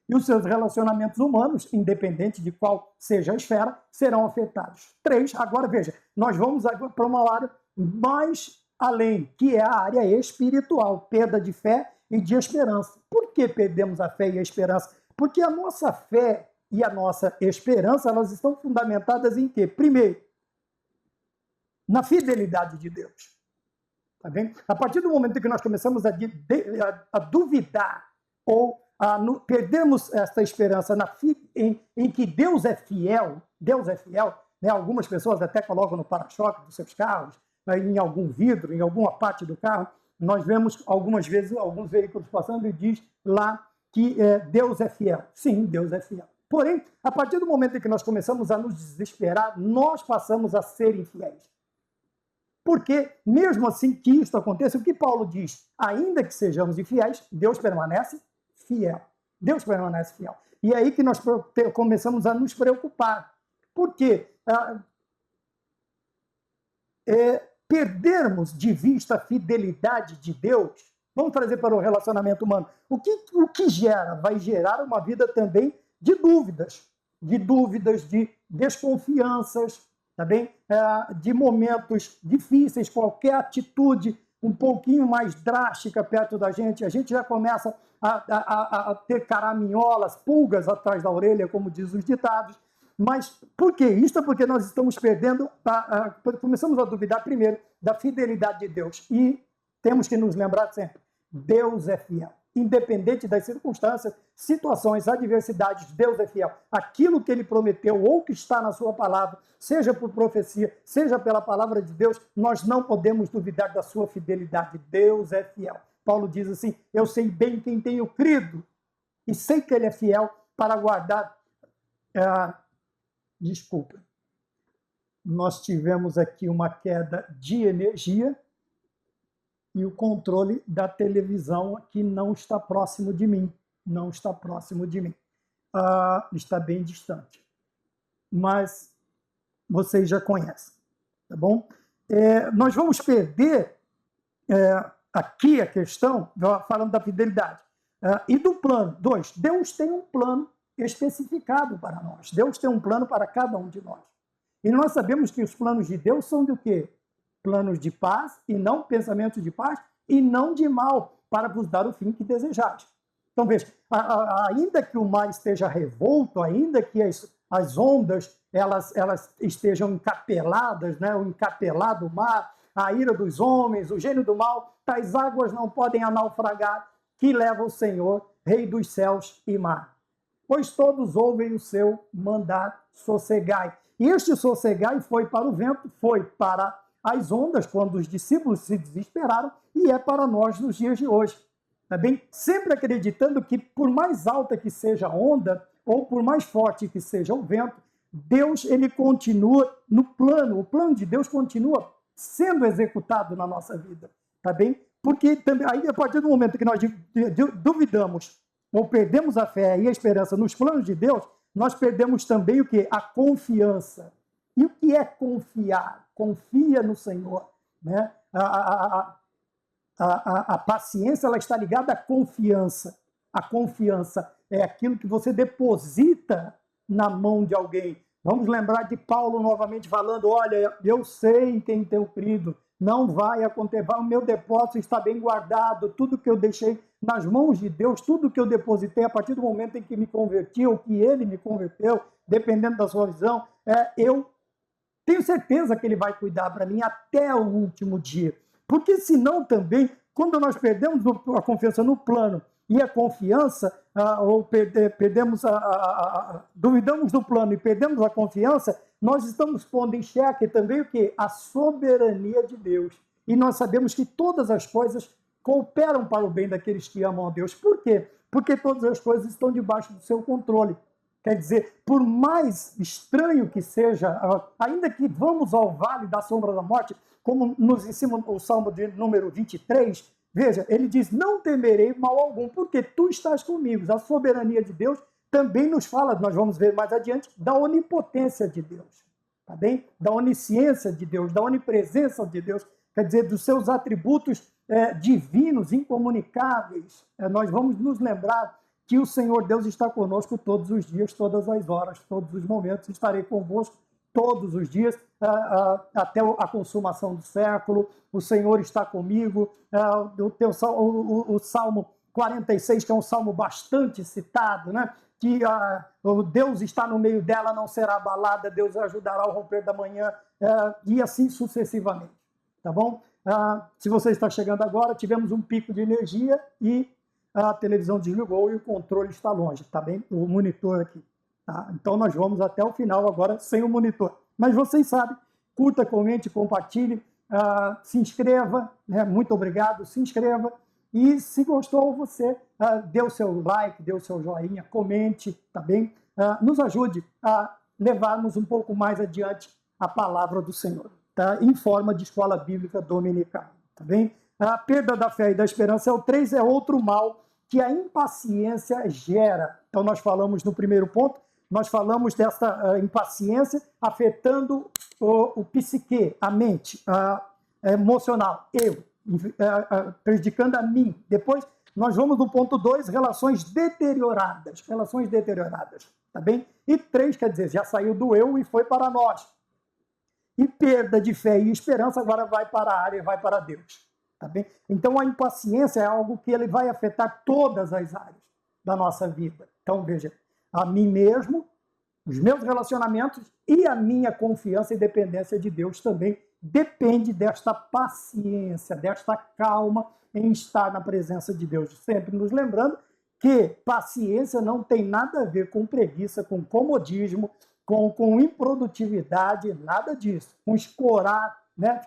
E os seus relacionamentos humanos, independente de qual seja a esfera, serão afetados. 3, agora veja, nós vamos agora para uma área mais além, que é a área espiritual, perda de fé e de esperança. Por que perdemos a fé e a esperança? Porque a nossa fé e a nossa esperança, elas estão fundamentadas em quê? Primeiro, na fidelidade de Deus. Tá bem? A partir do momento em que nós começamos a duvidar ou perdemos essa esperança em que Deus é fiel, né? Algumas pessoas até colocam no para-choque dos seus carros, em algum vidro, em alguma parte do carro, nós vemos algumas vezes alguns veículos passando e diz lá que Deus é fiel. Sim, Deus é fiel. Porém, a partir do momento em que nós começamos a nos desesperar, nós passamos a ser infiéis. Porque, mesmo assim que isso aconteça, o que Paulo diz? Ainda que sejamos infiéis, Deus permanece fiel. Deus permanece fiel. E é aí que nós começamos a nos preocupar. Por quê? Perdermos de vista a fidelidade de Deus, vamos trazer para o relacionamento humano. O que gera? Vai gerar uma vida também de dúvidas, de desconfianças, tá bem? De momentos difíceis, qualquer atitude um pouquinho mais drástica perto da gente, a gente já começa a ter caraminholas, pulgas atrás da orelha, como diz os ditados. Mas por que isso? É porque nós estamos perdendo, começamos a duvidar primeiro da fidelidade de Deus. E temos que nos lembrar sempre, Deus é fiel. Independente das circunstâncias, situações, adversidades, Deus é fiel. Aquilo que ele prometeu ou que está na sua palavra, seja por profecia, seja pela palavra de Deus, nós não podemos duvidar da sua fidelidade. Deus é fiel. Paulo diz assim, eu sei bem quem tenho crido e sei que ele é fiel para guardar. Desculpa, nós tivemos aqui uma queda de energia e o controle da televisão aqui não está próximo de mim. Não está próximo de mim. Está bem distante. Mas vocês já conhecem. tá bom? Nós vamos perder aqui a questão, falando da fidelidade, e do plano. 2, Deus tem um plano especificado para nós. Deus tem um plano para cada um de nós. E nós sabemos que os planos de Deus são do quê? Planos de paz e não pensamentos de paz e não de mal, para vos dar o fim que desejais. Então, veja, ainda que o mar esteja revolto, ainda que as ondas elas estejam encapeladas, né? O encapelado mar, a ira dos homens, o gênio do mal, tais águas não podem a naufragar, que leva o Senhor, Rei dos céus e mar. Pois todos ouvem o seu mandar, sossegai. E este sossegai foi para o vento, foi para as ondas, quando os discípulos se desesperaram, e é para nós nos dias de hoje. Tá bem? Sempre acreditando que, por mais alta que seja a onda, ou por mais forte que seja o vento, Deus ele continua no plano, o plano de Deus continua sendo executado na nossa vida. Tá bem? Porque também, aí, a partir do momento que nós duvidamos ou perdemos a fé e a esperança nos planos de Deus, nós perdemos também o quê? A confiança. E o que é confiar? Confia no Senhor. Né? A paciência ela está ligada à confiança. A confiança é aquilo que você deposita na mão de alguém. Vamos lembrar de Paulo novamente falando, olha, eu sei em quem tenho crido, não vai acontecer, o meu depósito está bem guardado, tudo que eu deixei nas mãos de Deus, tudo que eu depositei a partir do momento em que me converti, ou que ele me converteu, dependendo da sua visão, eu tenho certeza que ele vai cuidar para mim até o último dia. Porque senão também, quando nós perdemos a confiança no plano e a confiança, ou duvidamos do plano e perdemos a confiança, nós estamos pondo em xeque também o quê? A soberania de Deus. E nós sabemos que todas as coisas cooperam para o bem daqueles que amam a Deus. Por quê? Porque todas as coisas estão debaixo do seu controle. Quer dizer, por mais estranho que seja, ainda que vamos ao vale da sombra da morte, como nos ensina o Salmo de número 23, veja, ele diz, não temerei mal algum, porque tu estás comigo. A soberania de Deus também nos fala, nós vamos ver mais adiante, da onipotência de Deus, tá bem? Da onisciência de Deus, da onipresença de Deus, quer dizer, dos seus atributos divinos, incomunicáveis. Nós vamos nos lembrar que o Senhor Deus está conosco todos os dias, todas as horas, todos os momentos. Estarei convosco todos os dias, até a consumação do século. O Senhor está comigo. O Salmo 46, que é um salmo bastante citado, né? Que o Deus está no meio dela, não será abalada, Deus ajudará ao romper da manhã, e assim sucessivamente. Tá bom? Se você está chegando agora, tivemos um pico de energia e a televisão desligou e o controle está longe, tá bem? O monitor aqui. Tá? Então nós vamos até o final agora sem o monitor. Mas vocês sabem, curta, comente, compartilhe, se inscreva, né? Muito obrigado, se inscreva. E se gostou, você dê o seu like, dê o seu joinha, comente, tá bem? Nos ajude a levarmos um pouco mais adiante a palavra do Senhor, tá? Em forma de escola bíblica dominical, tá bem? A perda da fé e da esperança é o 3, é outro mal que a impaciência gera. Então, nós falamos no primeiro ponto, nós falamos dessa impaciência afetando o psique, a mente, emocional, eu, prejudicando a mim. Depois, nós vamos no ponto 2, relações deterioradas, tá bem? E 3, quer dizer, já saiu do eu e foi para nós. E perda de fé e esperança agora vai para a área, vai para Deus. Tá bem? Então, a impaciência é algo que ele vai afetar todas as áreas da nossa vida. Então, veja, a mim mesmo, os meus relacionamentos e a minha confiança e dependência de Deus também depende desta paciência, desta calma em estar na presença de Deus. Sempre nos lembrando que paciência não tem nada a ver com preguiça, com comodismo, com improdutividade, nada disso. Com escorar, né?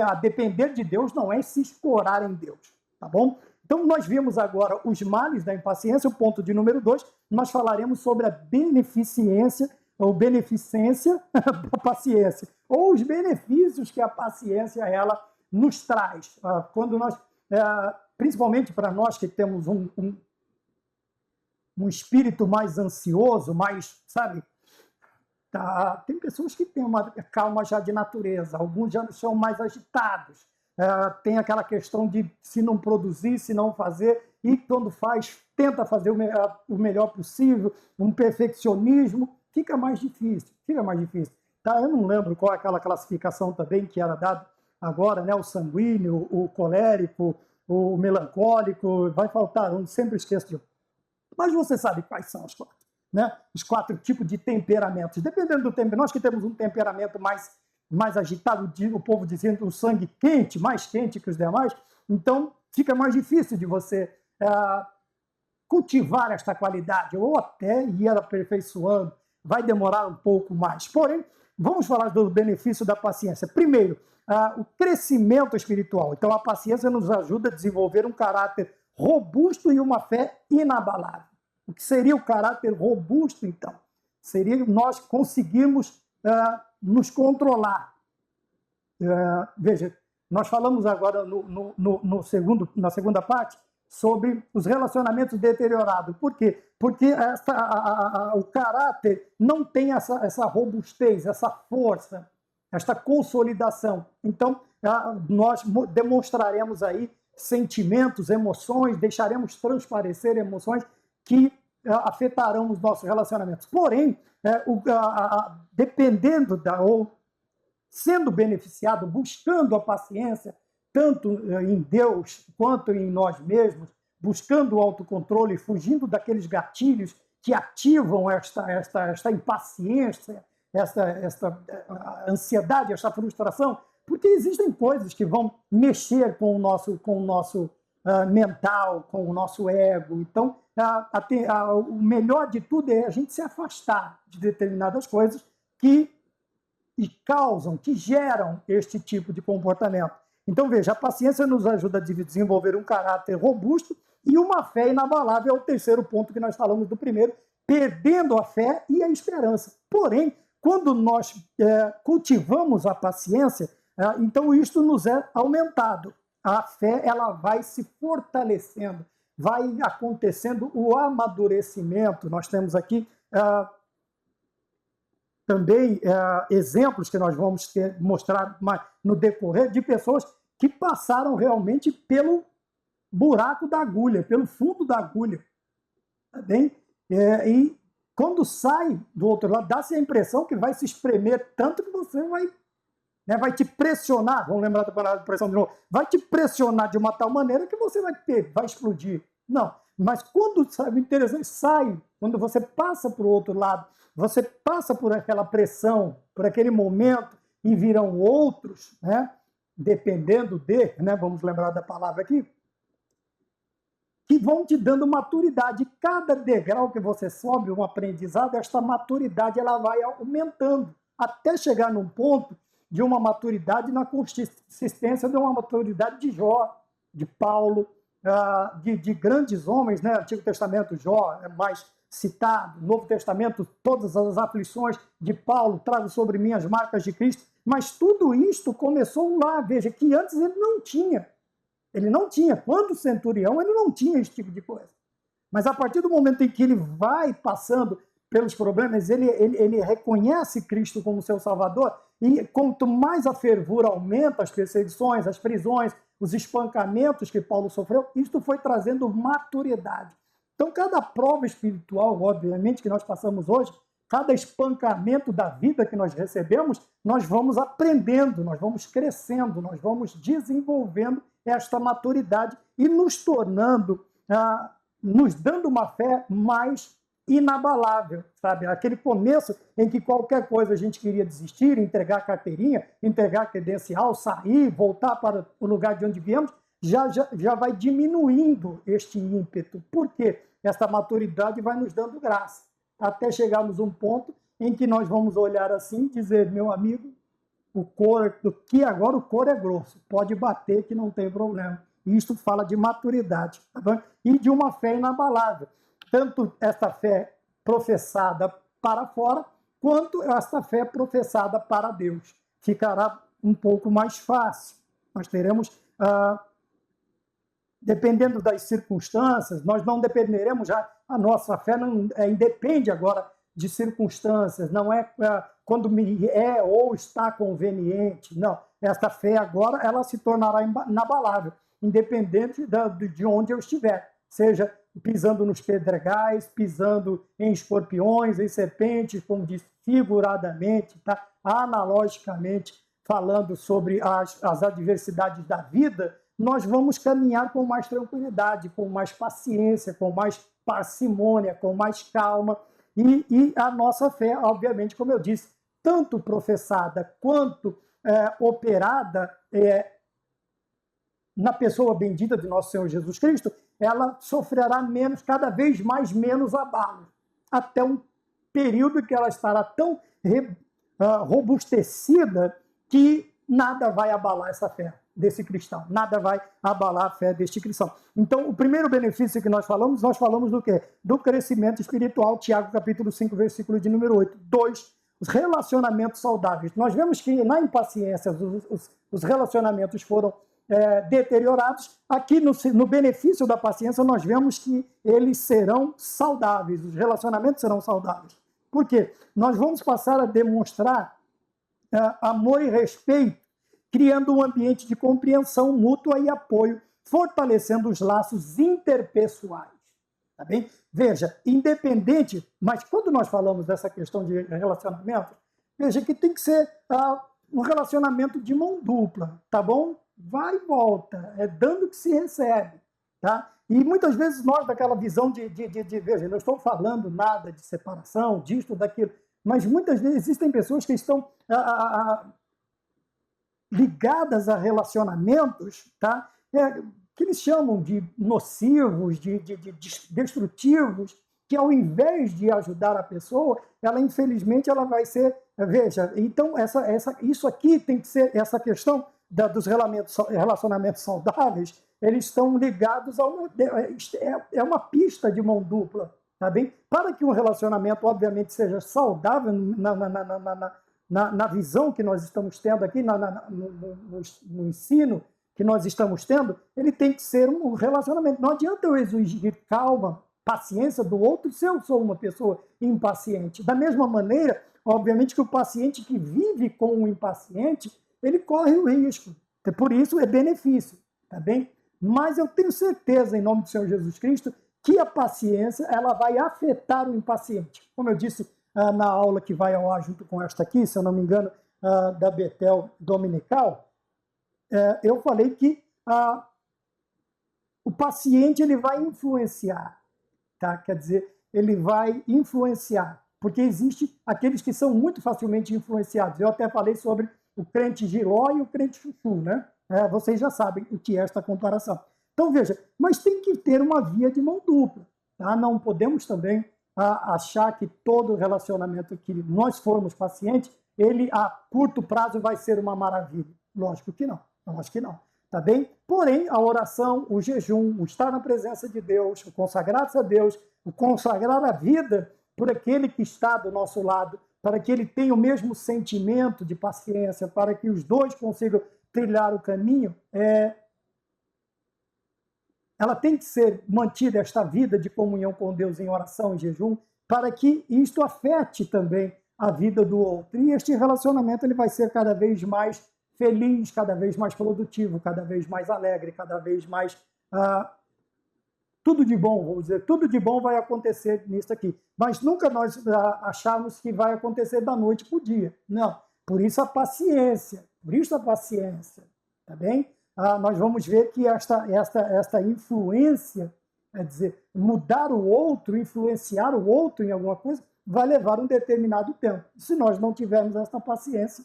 A depender de Deus não é se escorar em Deus, tá bom? Então, nós vimos agora os males da impaciência, o ponto de número 2, nós falaremos sobre a beneficência ou beneficência da paciência, ou os benefícios que a paciência ela nos traz. Quando nós, principalmente para nós que temos um espírito mais ansioso, mais, sabe, Tá? Tem pessoas que têm uma calma já de natureza, alguns já são mais agitados, tem aquela questão de se não produzir, se não fazer, e quando faz, tenta fazer o melhor possível, um perfeccionismo, fica mais difícil, fica mais difícil. Tá? Eu não lembro qual é aquela classificação também que era dada agora, né? O sanguíneo, o colérico, o melancólico, vai faltar um, sempre esqueço de um. Mas você sabe quais são os quatro, né? Os 4 tipos de temperamentos. Dependendo do temperamento, nós que temos um temperamento mais agitado, o povo dizendo o sangue quente, mais quente que os demais, então fica mais difícil de você cultivar esta qualidade, ou até ir aperfeiçoando, vai demorar um pouco mais. Porém, vamos falar do benefício da paciência. Primeiro, o crescimento espiritual. Então, a paciência nos ajuda a desenvolver um caráter robusto e uma fé inabalável. O que seria o caráter robusto, então? Seria nós conseguirmos nos controlar. Veja, nós falamos agora na segunda parte sobre os relacionamentos deteriorados. Por quê? Porque o caráter não tem essa robustez, essa força, esta consolidação. Então, nós demonstraremos aí sentimentos, emoções, deixaremos transparecer emoções que afetarão os nossos relacionamentos. Porém, dependendo ou sendo beneficiado, buscando a paciência, tanto em Deus quanto em nós mesmos, buscando o autocontrole, fugindo daqueles gatilhos que ativam esta impaciência, esta ansiedade, esta frustração, porque existem coisas que vão mexer com o nosso mental, com o nosso ego. Então, o melhor de tudo é a gente se afastar de determinadas coisas que causam, que geram este tipo de comportamento. Então, veja, a paciência nos ajuda a desenvolver um caráter robusto e uma fé inabalável é o terceiro ponto que nós falamos do primeiro, perdendo a fé e a esperança. Porém, quando nós cultivamos a paciência, então isto nos é aumentado. A fé ela vai se fortalecendo, vai acontecendo o amadurecimento. Nós temos aqui também exemplos que nós vamos mostrar no decorrer de pessoas que passaram realmente pelo buraco da agulha, pelo fundo da agulha. Tá bem? E quando sai do outro lado, dá-se a impressão que vai se espremer tanto que você vai te pressionar, vamos lembrar da palavra de pressão de novo, vai te pressionar de uma tal maneira que você vai explodir. Não, mas quando, sabe, interessante, sai, quando você passa para o outro lado, você passa por aquela pressão, por aquele momento, e virão outros, né, dependendo vamos lembrar da palavra aqui, que vão te dando maturidade. Cada degrau que você sobe, um aprendizado, esta maturidade ela vai aumentando, até chegar num ponto de uma maturidade na consistência de uma maturidade de Jó, de Paulo, de grandes homens, né? Antigo Testamento, Jó é mais citado, Novo Testamento, todas as aflições de Paulo, trago sobre mim as marcas de Cristo, mas tudo isto começou lá, veja, que antes ele não tinha. Ele não tinha, quando centurião, ele não tinha esse tipo de coisa. Mas a partir do momento em que ele vai passando pelos problemas, ele reconhece Cristo como seu Salvador, e quanto mais a fervura aumenta, as perseguições, as prisões, os espancamentos que Paulo sofreu, isto foi trazendo maturidade. Então, cada prova espiritual, obviamente, que nós passamos hoje, cada espancamento da vida que nós recebemos, nós vamos aprendendo, nós vamos crescendo, nós vamos desenvolvendo esta maturidade e nos tornando, nos dando uma fé mais inabalável, sabe? Aquele começo em que qualquer coisa a gente queria desistir, entregar carteirinha, entregar credencial, sair, voltar para o lugar de onde viemos, já vai diminuindo este ímpeto. Por quê? Esta maturidade vai nos dando graça, até chegarmos a um ponto em que nós vamos olhar assim e dizer, meu amigo, agora o couro é grosso, pode bater que não tem problema. Isto fala de maturidade, tá bom? E de uma fé inabalável. Tanto esta fé professada para fora, quanto esta fé professada para Deus. Ficará um pouco mais fácil. Nós teremos, dependendo das circunstâncias, nós não dependeremos já, a nossa fé não independe agora de circunstâncias, não é quando me é ou está conveniente. Não, esta fé agora ela se tornará inabalável, independente de onde eu estiver, seja pisando nos pedregais, pisando em escorpiões, em serpentes, como diz, figuradamente, tá? Analogicamente, falando sobre as adversidades da vida, nós vamos caminhar com mais tranquilidade, com mais paciência, com mais parcimônia, com mais calma. E a nossa fé, obviamente, como eu disse, tanto professada quanto operada na pessoa bendita de nosso Senhor Jesus Cristo, ela sofrerá menos, cada vez menos abalo, até um período que ela estará tão robustecida que nada vai abalar essa fé desse cristão, nada vai abalar a fé deste cristão. Então, o primeiro benefício que nós falamos do quê? Do crescimento espiritual, Tiago capítulo 5, versículo de número 8. 2, os relacionamentos saudáveis. Nós vemos que na impaciência os relacionamentos foram deteriorados. Aqui no benefício da paciência nós vemos que eles serão saudáveis, os relacionamentos serão saudáveis. Por quê? Nós vamos passar a demonstrar amor e respeito, criando um ambiente de compreensão mútua e apoio, fortalecendo os laços interpessoais. Tá bem? Veja, independente, mas quando nós falamos dessa questão de relacionamento, veja que tem que ser um relacionamento de mão dupla, tá bom? Vai e volta, é dando que se recebe, tá? E muitas vezes nós, daquela visão veja, não estou falando nada de separação, disto, daquilo, mas muitas vezes existem pessoas que estão ligadas a relacionamentos, tá? Que eles chamam de nocivos, de destrutivos, que ao invés de ajudar a pessoa, ela infelizmente ela vai ser, veja, então isso aqui tem que ser, essa questão dos relacionamentos saudáveis, eles estão ligados a uma pista de mão dupla, tá bem? Para que um relacionamento, obviamente, seja saudável na visão que nós estamos tendo aqui, no ensino que nós estamos tendo, ele tem que ser um relacionamento. Não adianta eu exigir calma, paciência do outro se eu sou uma pessoa impaciente. Da mesma maneira, obviamente que o paciente que vive com o impaciente, ele corre o risco. Por isso é benefício, tá bem? Mas eu tenho certeza, em nome do Senhor Jesus Cristo, que a paciência ela vai afetar o impaciente. Como eu disse na aula que vai ao ar junto com esta aqui, se eu não me engano, da Betel Dominical, eu falei que o paciente ele vai influenciar, tá? Quer dizer, ele vai influenciar, porque existe aqueles que são muito facilmente influenciados. Eu até falei sobre o crente Giló e o crente Chuchu, né? Vocês já sabem o que é esta comparação. Então, veja, mas tem que ter uma via de mão dupla, tá? Não podemos também achar que todo relacionamento que nós formos pacientes, ele a curto prazo vai ser uma maravilha. Lógico que não, lógico que não, tá bem? Porém, a oração, o jejum, o estar na presença de Deus, o consagrar-se a Deus, o consagrar a vida por aquele que está do nosso lado, para que ele tenha o mesmo sentimento de paciência, para que os dois consigam trilhar o caminho, ela tem que ser mantida, esta vida de comunhão com Deus em oração e jejum, para que isto afete também a vida do outro. E este relacionamento ele vai ser cada vez mais feliz, cada vez mais produtivo, cada vez mais alegre, cada vez mais... tudo de bom, vamos dizer, tudo de bom vai acontecer nisso aqui. Mas nunca nós achamos que vai acontecer da noite para o dia. Não. Por isso a paciência, tá bem? Nós vamos ver que esta influência, quer dizer, mudar o outro, influenciar o outro em alguma coisa, vai levar um determinado tempo. Se nós não tivermos esta paciência,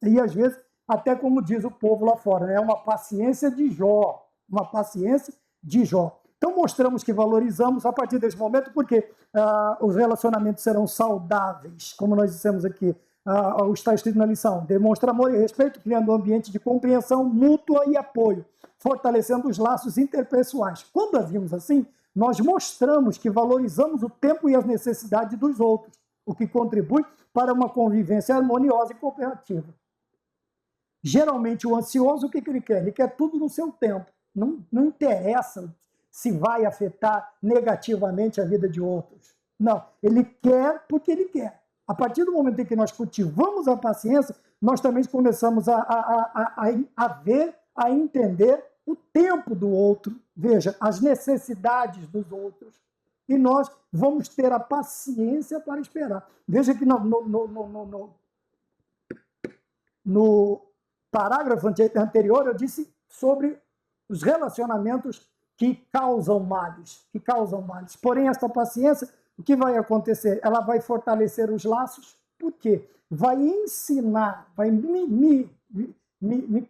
e às vezes, até como diz o povo lá fora, é uma paciência de Jó, uma paciência de Jó. Então mostramos que valorizamos a partir desse momento, porque os relacionamentos serão saudáveis, como nós dissemos aqui, está escrito na lição, demonstra amor e respeito, criando um ambiente de compreensão mútua e apoio, fortalecendo os laços interpessoais. Quando agimos assim, nós mostramos que valorizamos o tempo e as necessidades dos outros, o que contribui para uma convivência harmoniosa e cooperativa. Geralmente o ansioso, o que ele quer? Ele quer tudo no seu tempo, não interessa se vai afetar negativamente a vida de outros. Não, ele quer porque ele quer. A partir do momento em que nós cultivamos a paciência, nós também começamos a ver, a entender o tempo do outro, veja, as necessidades dos outros. E nós vamos ter a paciência para esperar. Veja que no parágrafo anterior eu disse sobre os relacionamentos que causam males, Porém, esta paciência, o que vai acontecer? Ela vai fortalecer os laços. Por quê? Vai ensinar, vai me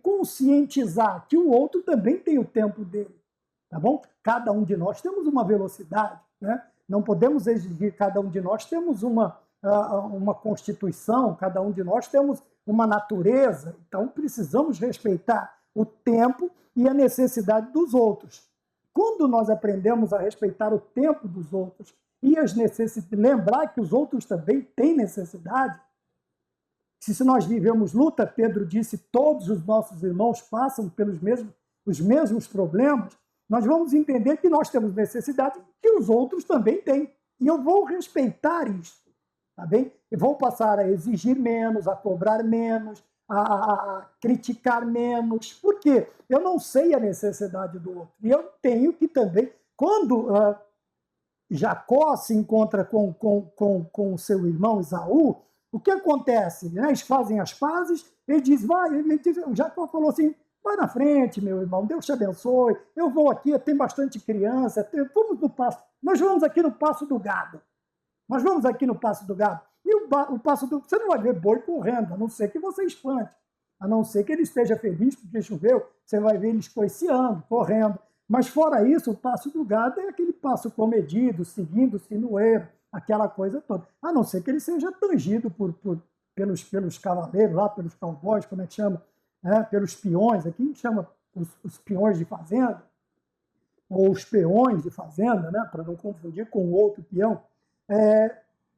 conscientizar que o outro também tem o tempo dele. Tá bom? Cada um de nós temos uma velocidade, né? Não podemos exigir, cada um de nós temos uma constituição, cada um de nós temos uma natureza, então precisamos respeitar o tempo e a necessidade dos outros. Quando nós aprendemos a respeitar o tempo dos outros e as necessidades, lembrar que os outros também têm necessidade, se nós vivemos luta, Pedro disse, todos os nossos irmãos passam pelos os mesmos problemas, nós vamos entender que nós temos necessidade que os outros também têm. E eu vou respeitar isso, tá bem? Eu vou passar a exigir menos, a cobrar menos, a criticar menos. Por quê? Eu não sei a necessidade do outro. E eu tenho que também, quando Jacó se encontra com o seu irmão Esaú, o que acontece? Eles fazem as pazes, ele diz, Jacó falou assim, vai na frente, meu irmão, Deus te abençoe, eu vou aqui, tem bastante criança, nós vamos aqui no passo do gado. E o passo do... Você não vai ver boi correndo, a não ser que você espante, a não ser que ele esteja feliz porque choveu, você vai ver ele coiceando, correndo. Mas fora isso, o passo do gado é aquele passo comedido, seguindo o sinueiro, aquela coisa toda. A não ser que ele seja tangido pelos cavaleiros, lá, pelos cowboys, como é que chama? Pelos peões, aqui chama os peões de fazenda, ou os peões de fazenda, né, para não confundir com o outro peão.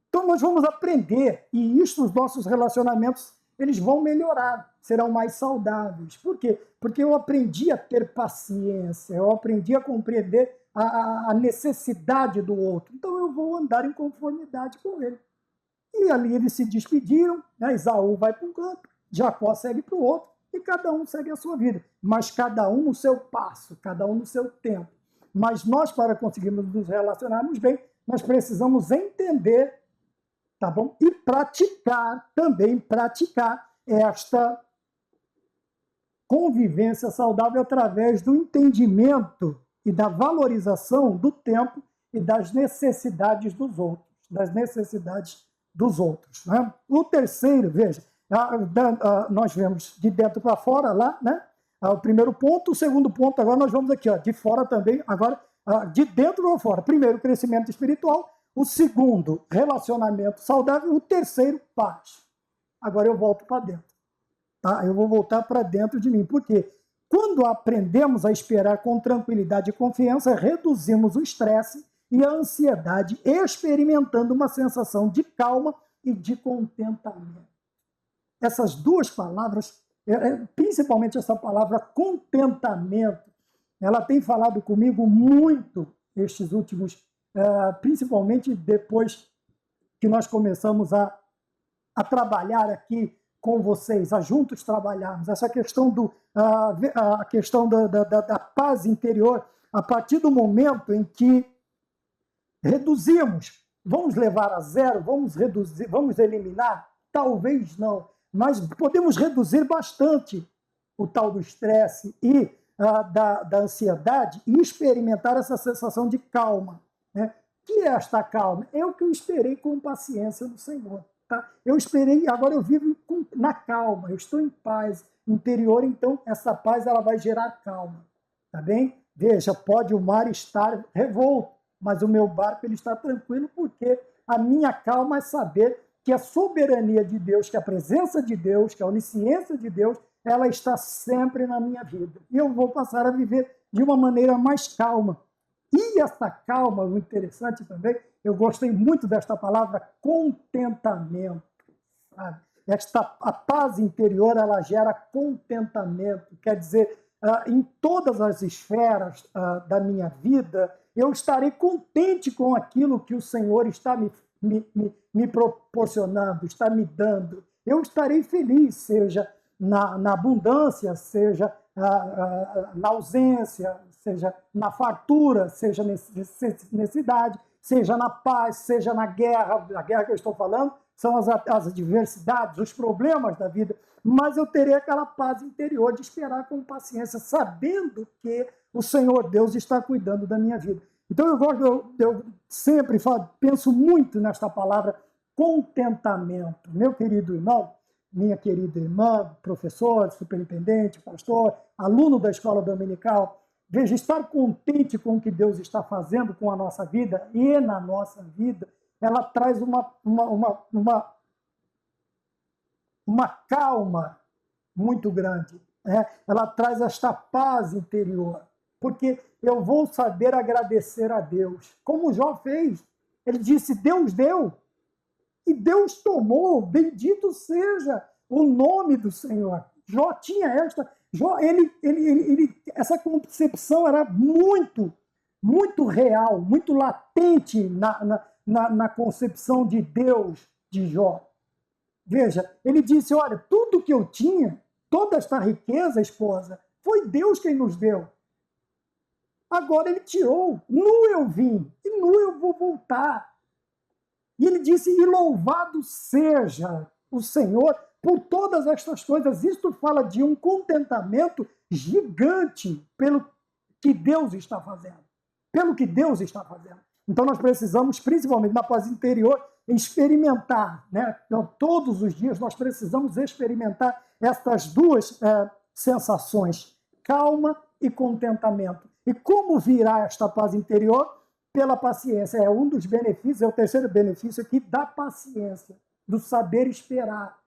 Então nós vamos aprender, e isso, os nossos relacionamentos, eles vão melhorar, serão mais saudáveis. Por quê? Porque eu aprendi a ter paciência, eu aprendi a compreender a necessidade do outro. Então eu vou andar em conformidade com ele. E ali eles se despediram, né? Esaú vai para um canto, Jacó segue para o outro, e cada um segue a sua vida, mas cada um no seu passo, cada um no seu tempo. Mas nós, para conseguirmos nos relacionarmos bem, nós precisamos entender, tá bom? E praticar esta convivência saudável através do entendimento e da valorização do tempo e das necessidades dos outros, né? O terceiro, veja, nós vemos de dentro para fora lá, né? O primeiro ponto, o segundo ponto, agora nós vamos aqui, de fora também, agora de dentro para fora. Primeiro, crescimento espiritual. O segundo, relacionamento saudável. O terceiro, paz. Agora eu volto para dentro. Tá? Eu vou voltar para dentro de mim. Por quê? Quando aprendemos a esperar com tranquilidade e confiança, reduzimos o estresse e a ansiedade, experimentando uma sensação de calma e de contentamento. Essas duas palavras, principalmente essa palavra contentamento, ela tem falado comigo muito estes últimos, principalmente depois que nós começamos a trabalhar aqui com vocês, a juntos trabalharmos. Essa questão, a questão da paz interior, a partir do momento em que reduzimos, vamos levar a zero, vamos reduzir, vamos eliminar? Talvez não, mas podemos reduzir bastante o tal do estresse e da ansiedade e experimentar essa sensação de calma, né? Que é esta calma? É o que eu esperei com paciência no Senhor. Tá? Eu esperei, agora eu vivo na calma, eu estou em paz interior, então essa paz ela vai gerar calma. Tá bem? Veja, pode o mar estar revolto, mas o meu barco ele está tranquilo, porque a minha calma é saber que a soberania de Deus, que a presença de Deus, que a onisciência de Deus, ela está sempre na minha vida. E eu vou passar a viver de uma maneira mais calma. E essa calma, o interessante também, eu gostei muito desta palavra, contentamento. Sabe? A paz interior, ela gera contentamento. Quer dizer, em todas as esferas da minha vida, eu estarei contente com aquilo que o Senhor está me proporcionando, está me dando. Eu estarei feliz, seja na abundância, seja na ausência, seja na fartura, seja na necessidade, seja na paz, seja na guerra. A guerra que eu estou falando são as adversidades, os problemas da vida, mas eu terei aquela paz interior de esperar com paciência, sabendo que o Senhor Deus está cuidando da minha vida. Então eu sempre penso muito nesta palavra contentamento. Meu querido irmão, minha querida irmã, professor, superintendente, pastor, aluno da escola dominical, veja, estar contente com o que Deus está fazendo com a nossa vida e na nossa vida, ela traz uma calma muito grande. Ela traz esta paz interior, porque eu vou saber agradecer a Deus, como Jó fez. Ele disse, Deus deu, e Deus tomou, bendito seja o nome do Senhor. Jó tinha essa concepção era muito real, muito latente na concepção de Deus de Jó. Veja, ele disse, olha, tudo que eu tinha, toda esta riqueza, esposa, foi Deus quem nos deu. Agora ele tirou, nu eu vim, e nu eu vou voltar. E ele disse, e louvado seja o Senhor por todas estas coisas. Isto fala de um contentamento gigante pelo que Deus está fazendo. Pelo que Deus está fazendo. Então nós precisamos, principalmente na paz interior, experimentar, né? Então, todos os dias nós precisamos experimentar estas duas sensações, calma e contentamento. E como virá esta paz interior? Pela paciência. É um dos benefícios, é o terceiro benefício aqui da paciência, do saber esperar,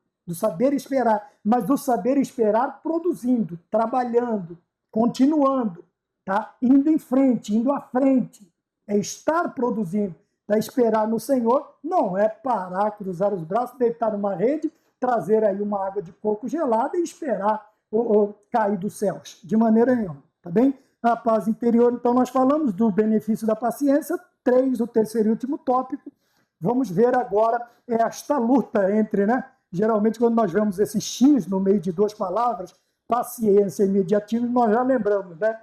mas do saber esperar produzindo, trabalhando, continuando, tá? Indo em frente, indo à frente, é estar produzindo. Da esperar no Senhor não é parar, cruzar os braços, deitar numa rede, trazer aí uma água de coco gelada e esperar cair dos céus, de maneira nenhuma, tá bem? A paz interior, então nós falamos do benefício da paciência. 3, o terceiro e último tópico. Vamos ver agora esta luta entre, né? Geralmente quando nós vemos esse X no meio de duas palavras, paciência e imediatismo, nós já lembramos, né?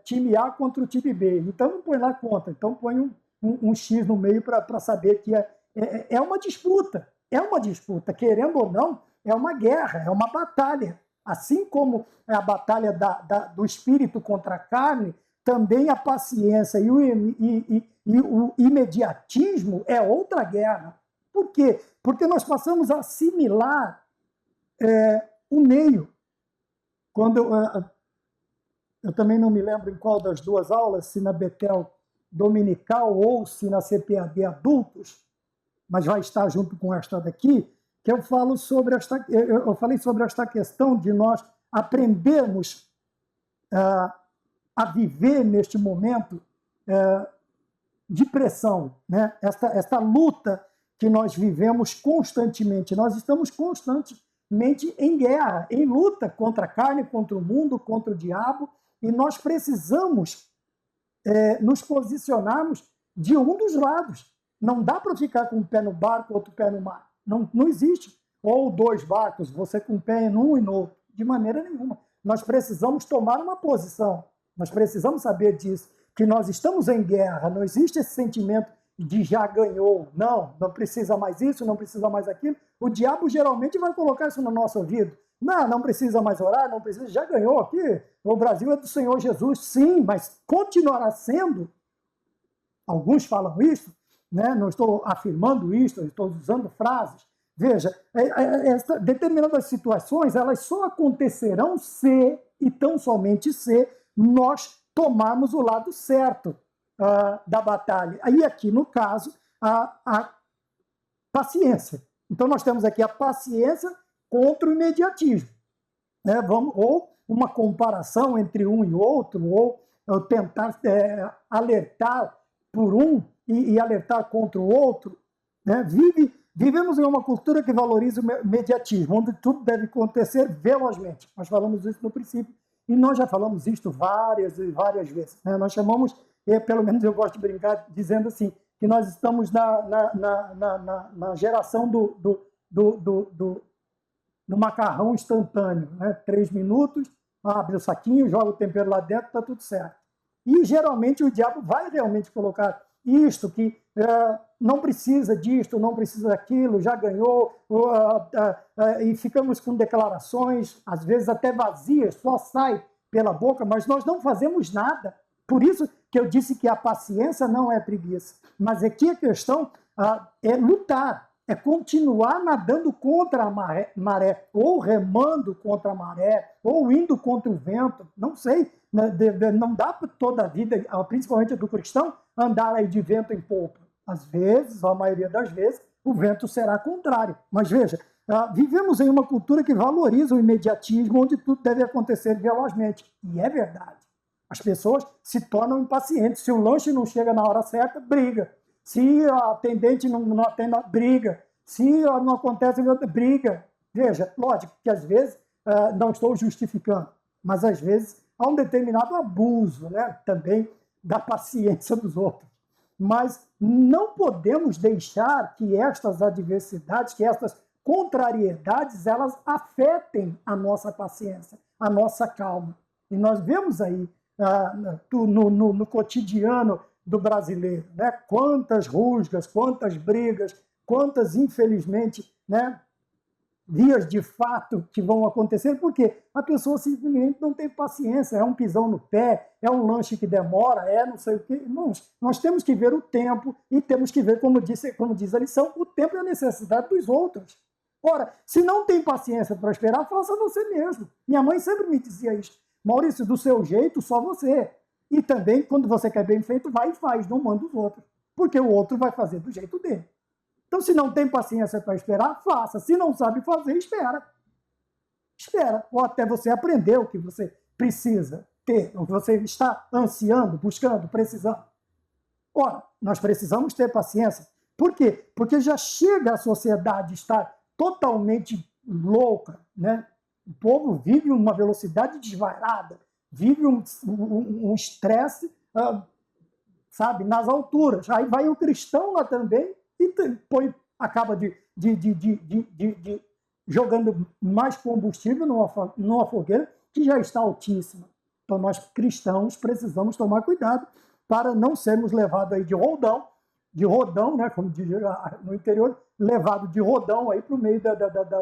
Time A contra o time B. Então não põe lá conta, então põe um X no meio para saber que é uma disputa. É uma disputa, querendo ou não, é uma guerra, é uma batalha. Assim como é a batalha do espírito contra a carne, também a paciência e o imediatismo é outra guerra. Por quê? Porque nós passamos a assimilar o meio. Quando eu também não me lembro em qual das duas aulas, se na Betel Dominical ou se na CPAD Adultos, mas vai estar junto com esta daqui, que eu falei sobre esta questão de nós aprendermos a viver neste momento de pressão, né? Esta luta que nós vivemos constantemente. Nós estamos constantemente em guerra, em luta contra a carne, contra o mundo, contra o diabo, e nós precisamos nos posicionarmos de um dos lados. Não dá para ficar com um pé no barco, outro pé no mar. Não existe. Ou dois barcos, você com o pé num e no outro. De maneira nenhuma. Nós precisamos tomar uma posição. Nós precisamos saber disso. Que nós estamos em guerra. Não existe esse sentimento de já ganhou. Não precisa mais isso, não precisa mais aquilo. O diabo geralmente vai colocar isso no nosso ouvido. Não precisa mais orar, não precisa, já ganhou aqui. O Brasil é do Senhor Jesus, sim, mas continuará sendo. Alguns falam isso, né? Não estou afirmando isso, estou usando frases. Veja, determinadas situações, elas só acontecerão se, e tão somente se, nós tomarmos o lado certo da batalha. Aí aqui, no caso, a paciência. Então nós temos aqui a paciência contra o imediatismo, né? Ou uma comparação entre um e outro, ou tentar alertar por um e alertar contra o outro, né? Vivemos em uma cultura que valoriza o imediatismo, onde tudo deve acontecer velozmente. Nós falamos isso no princípio, e nós já falamos isso várias e várias vezes, né? Nós chamamos pelo menos eu gosto de brincar dizendo assim, que nós estamos na geração do macarrão instantâneo, né? 3 minutos, abre o saquinho, joga o tempero lá dentro, está tudo certo. E geralmente o diabo vai realmente colocar isto, que não precisa disto, não precisa daquilo, já ganhou, e ficamos com declarações, às vezes até vazias, só sai pela boca, mas nós não fazemos nada. Por isso que eu disse que a paciência não é preguiça, mas aqui a questão é lutar, é continuar nadando contra a maré, ou remando contra a maré, ou indo contra o vento, não sei, não dá para toda a vida, principalmente do cristão, andar aí de vento em polpa. Às vezes, a maioria das vezes, o vento será contrário. Mas veja, vivemos em uma cultura que valoriza o imediatismo, onde tudo deve acontecer velozmente. E é verdade. As pessoas se tornam impacientes. Se o lanche não chega na hora certa, briga. Se a atendente não atende, briga. Se não acontece, briga. Veja, lógico que às vezes, não estou justificando, mas às vezes há um determinado abuso, né, também da paciência dos outros. Mas não podemos deixar que estas adversidades, que estas contrariedades, elas afetem a nossa paciência, a nossa calma. E nós vemos aí, no cotidiano do brasileiro, né, quantas rusgas, quantas brigas, quantas, infelizmente, né, vias de fato que vão acontecer, porque a pessoa simplesmente não tem paciência, é um pisão no pé, é um lanche que demora, é não sei o quê. Irmãos, nós temos que ver o tempo e temos que ver, como diz a lição, o tempo e a necessidade dos outros. Ora, se não tem paciência para esperar, faça você mesmo. Minha mãe sempre me dizia isso. Maurício, do seu jeito, só você. E também, quando você quer bem feito, vai e faz, não manda os outros. Porque o outro vai fazer do jeito dele. Então, se não tem paciência para esperar, faça. Se não sabe fazer, espera. Espera. Ou até você aprender o que você precisa ter, o que você está ansiando, buscando, precisando. Ora, nós precisamos ter paciência. Por quê? Porque já chega a sociedade estar totalmente louca, né? O povo vive uma velocidade desvairada, vive um estresse, sabe, nas alturas. Aí vai o cristão lá também e acaba jogando mais combustível numa fogueira que já está altíssima. Então, nós cristãos precisamos tomar cuidado para não sermos levados aí de rodão, né, como diz no interior, levado de rodão aí para o meio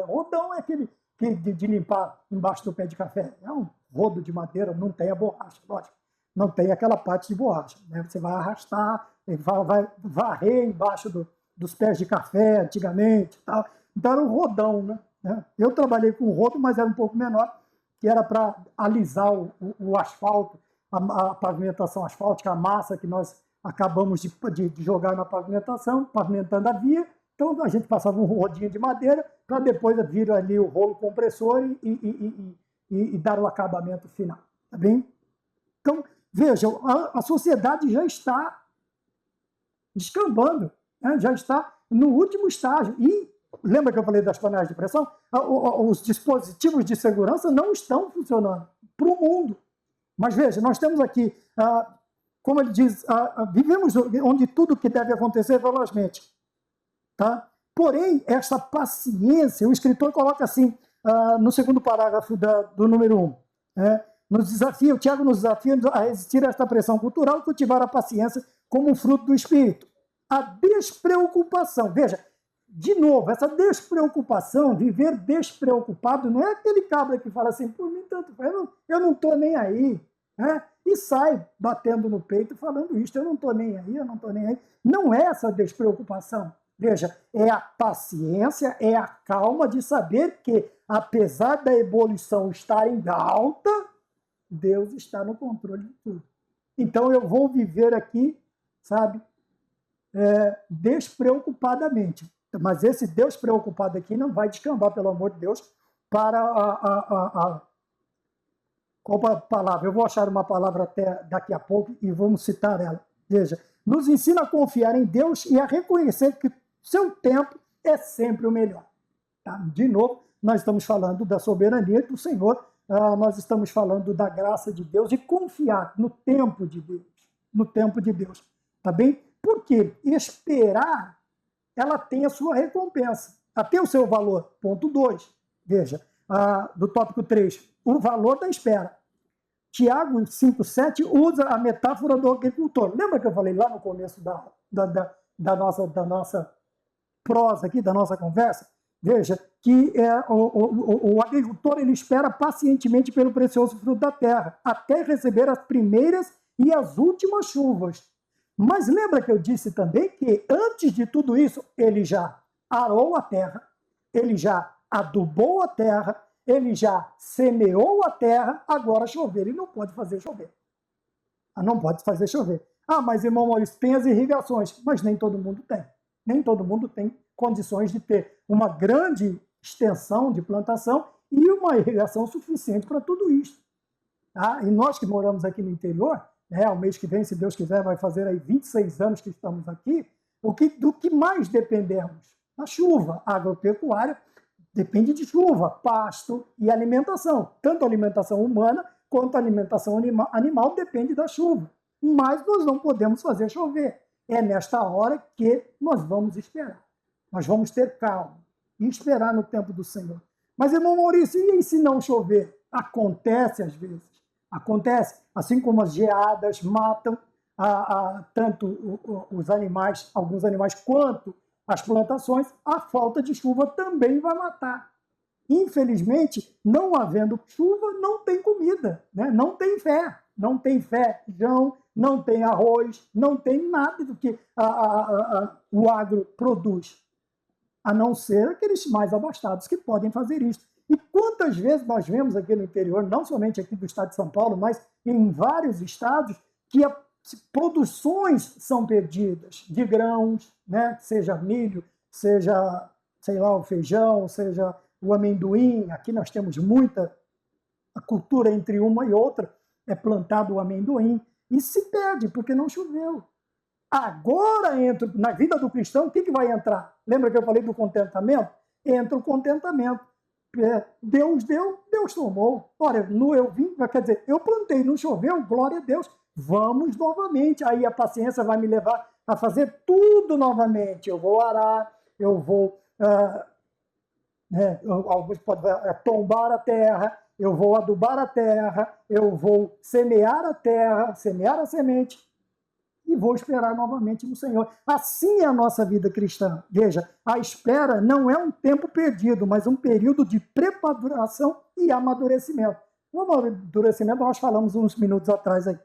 rodão é aquele de limpar embaixo do pé de café. É um rodo de madeira, não tem a borracha, lógico. Não tem aquela parte de borracha, né? Você vai arrastar, vai varrer embaixo dos pés de café antigamente. Tal. Então era um rodão, né? Eu trabalhei com rodo, mas era um pouco menor, que era para alisar o asfalto, a pavimentação asfáltica, a massa que nós acabamos de jogar na pavimentação, pavimentando a via. Então a gente passava um rodinho de madeira para depois vir ali o rolo compressor e dar o acabamento final. Tá bem? Então, vejam, a sociedade já está descambando, né? Já está no último estágio. E lembra que eu falei das panelas de pressão? Os dispositivos de segurança não estão funcionando para o mundo. Mas veja, nós temos aqui, como ele diz, vivemos onde tudo que deve acontecer velozmente. Tá? Porém, essa paciência, o escritor coloca assim, no segundo parágrafo do número 1, o Tiago nos desafia a resistir a esta pressão cultural e cultivar a paciência como um fruto do espírito. A despreocupação, veja, de novo, essa despreocupação, viver despreocupado, não é aquele cabra que fala assim, por mim tanto faz, eu não estou nem aí, né? E sai batendo no peito falando isso, eu não estou nem aí, eu não estou nem aí. Não é essa despreocupação. Veja, é a paciência, é a calma de saber que, apesar da ebulição estar em alta, Deus está no controle de tudo. Então eu vou viver aqui, sabe, despreocupadamente. Mas esse Deus preocupado aqui não vai descambar, pelo amor de Deus, para qual a palavra? Eu vou achar uma palavra até daqui a pouco e vamos citar ela. Veja, nos ensina a confiar em Deus e a reconhecer que seu tempo é sempre o melhor. Tá? De novo, nós estamos falando da soberania do Senhor, nós estamos falando da graça de Deus e confiar no tempo de Deus. no tempo de Deus. Tá bem? Porque esperar, ela tem a sua recompensa. Tem o seu valor. Ponto 2. Veja, do tópico 3, o valor da espera. Tiago 5,7 usa a metáfora do agricultor. Lembra que eu falei lá no começo da nossa prosa aqui, da nossa conversa? Veja, que o agricultor ele espera pacientemente pelo precioso fruto da terra, até receber as primeiras e as últimas chuvas. Mas lembra que eu disse também que antes de tudo isso, ele já arou a terra, ele já adubou a terra, ele já semeou a terra, agora chover. Ele não pode fazer chover. Não pode fazer chover. Mas, irmão Maurício, tem as irrigações, mas nem todo mundo tem. Nem todo mundo tem condições de ter uma grande extensão de plantação e uma irrigação suficiente para tudo isso. Tá? E nós que moramos aqui no interior, o mês que vem, se Deus quiser, vai fazer aí 26 anos que estamos aqui, do que mais dependemos? A chuva. A agropecuária depende de chuva, pasto e alimentação. Tanto a alimentação humana quanto a alimentação animal depende da chuva. Mas nós não podemos fazer chover. É nesta hora que nós vamos esperar. Nós vamos ter calma e esperar no tempo do Senhor. Mas, irmão Maurício, e se não chover? Acontece às vezes. Acontece, assim como as geadas matam tanto os animais, alguns animais, quanto as plantações, a falta de chuva também vai matar. Infelizmente, não havendo chuva, não tem comida, né? Não tem fé. Não tem feijão, não tem arroz, não tem nada do que o agro produz, a não ser aqueles mais abastados que podem fazer isso. E quantas vezes nós vemos aqui no interior, não somente aqui do estado de São Paulo, mas em vários estados, que produções são perdidas de grãos, né? Seja milho, seja, sei lá, o feijão, seja o amendoim. Aqui nós temos muita a cultura entre uma e outra, é plantado o amendoim e se perde porque não choveu. Agora entra na vida do cristão, o que vai entrar? Lembra que eu falei do contentamento? Entra o contentamento. Deus deu, Deus tomou. Olha, eu vim, quer dizer, eu plantei, não choveu, glória a Deus. Vamos novamente. Aí a paciência vai me levar a fazer tudo novamente. Eu vou arar, eu vou alguns podem tombar a terra, eu vou adubar a terra, eu vou semear a terra, semear a semente e vou esperar novamente no Senhor. Assim é a nossa vida cristã. Veja, a espera não é um tempo perdido, mas um período de preparação e amadurecimento. O amadurecimento nós falamos uns minutos atrás aí.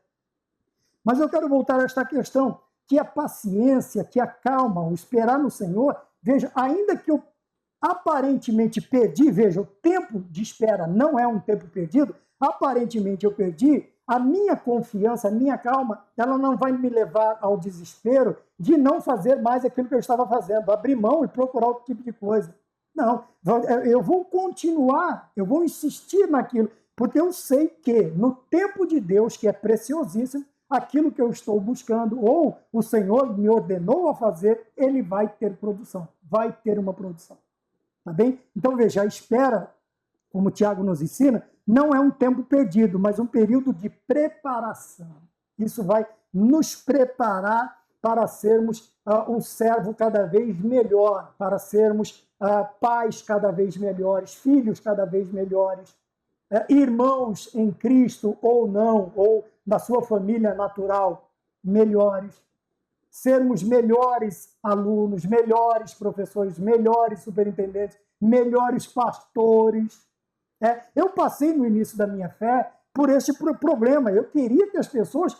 Mas eu quero voltar a esta questão, que a paciência, que a calma, o esperar no Senhor, veja, ainda que eu aparentemente perdi, veja, o tempo de espera não é um tempo perdido, aparentemente eu perdi, a minha confiança, a minha calma, ela não vai me levar ao desespero de não fazer mais aquilo que eu estava fazendo, abrir mão e procurar outro tipo de coisa. Não, eu vou continuar, eu vou insistir naquilo, porque eu sei que no tempo de Deus, que é preciosíssimo, aquilo que eu estou buscando, ou o Senhor me ordenou a fazer, ele vai ter produção, vai ter uma produção. Tá bem? Então, veja, a espera, como o Tiago nos ensina, não é um tempo perdido, mas um período de preparação. Isso vai nos preparar para sermos um servo cada vez melhor, para sermos pais cada vez melhores, filhos cada vez melhores, irmãos em Cristo ou não, ou da sua família natural, melhores. Sermos melhores alunos, melhores professores, melhores superintendentes, melhores pastores. Eu passei no início da minha fé por esse problema. Eu queria que as pessoas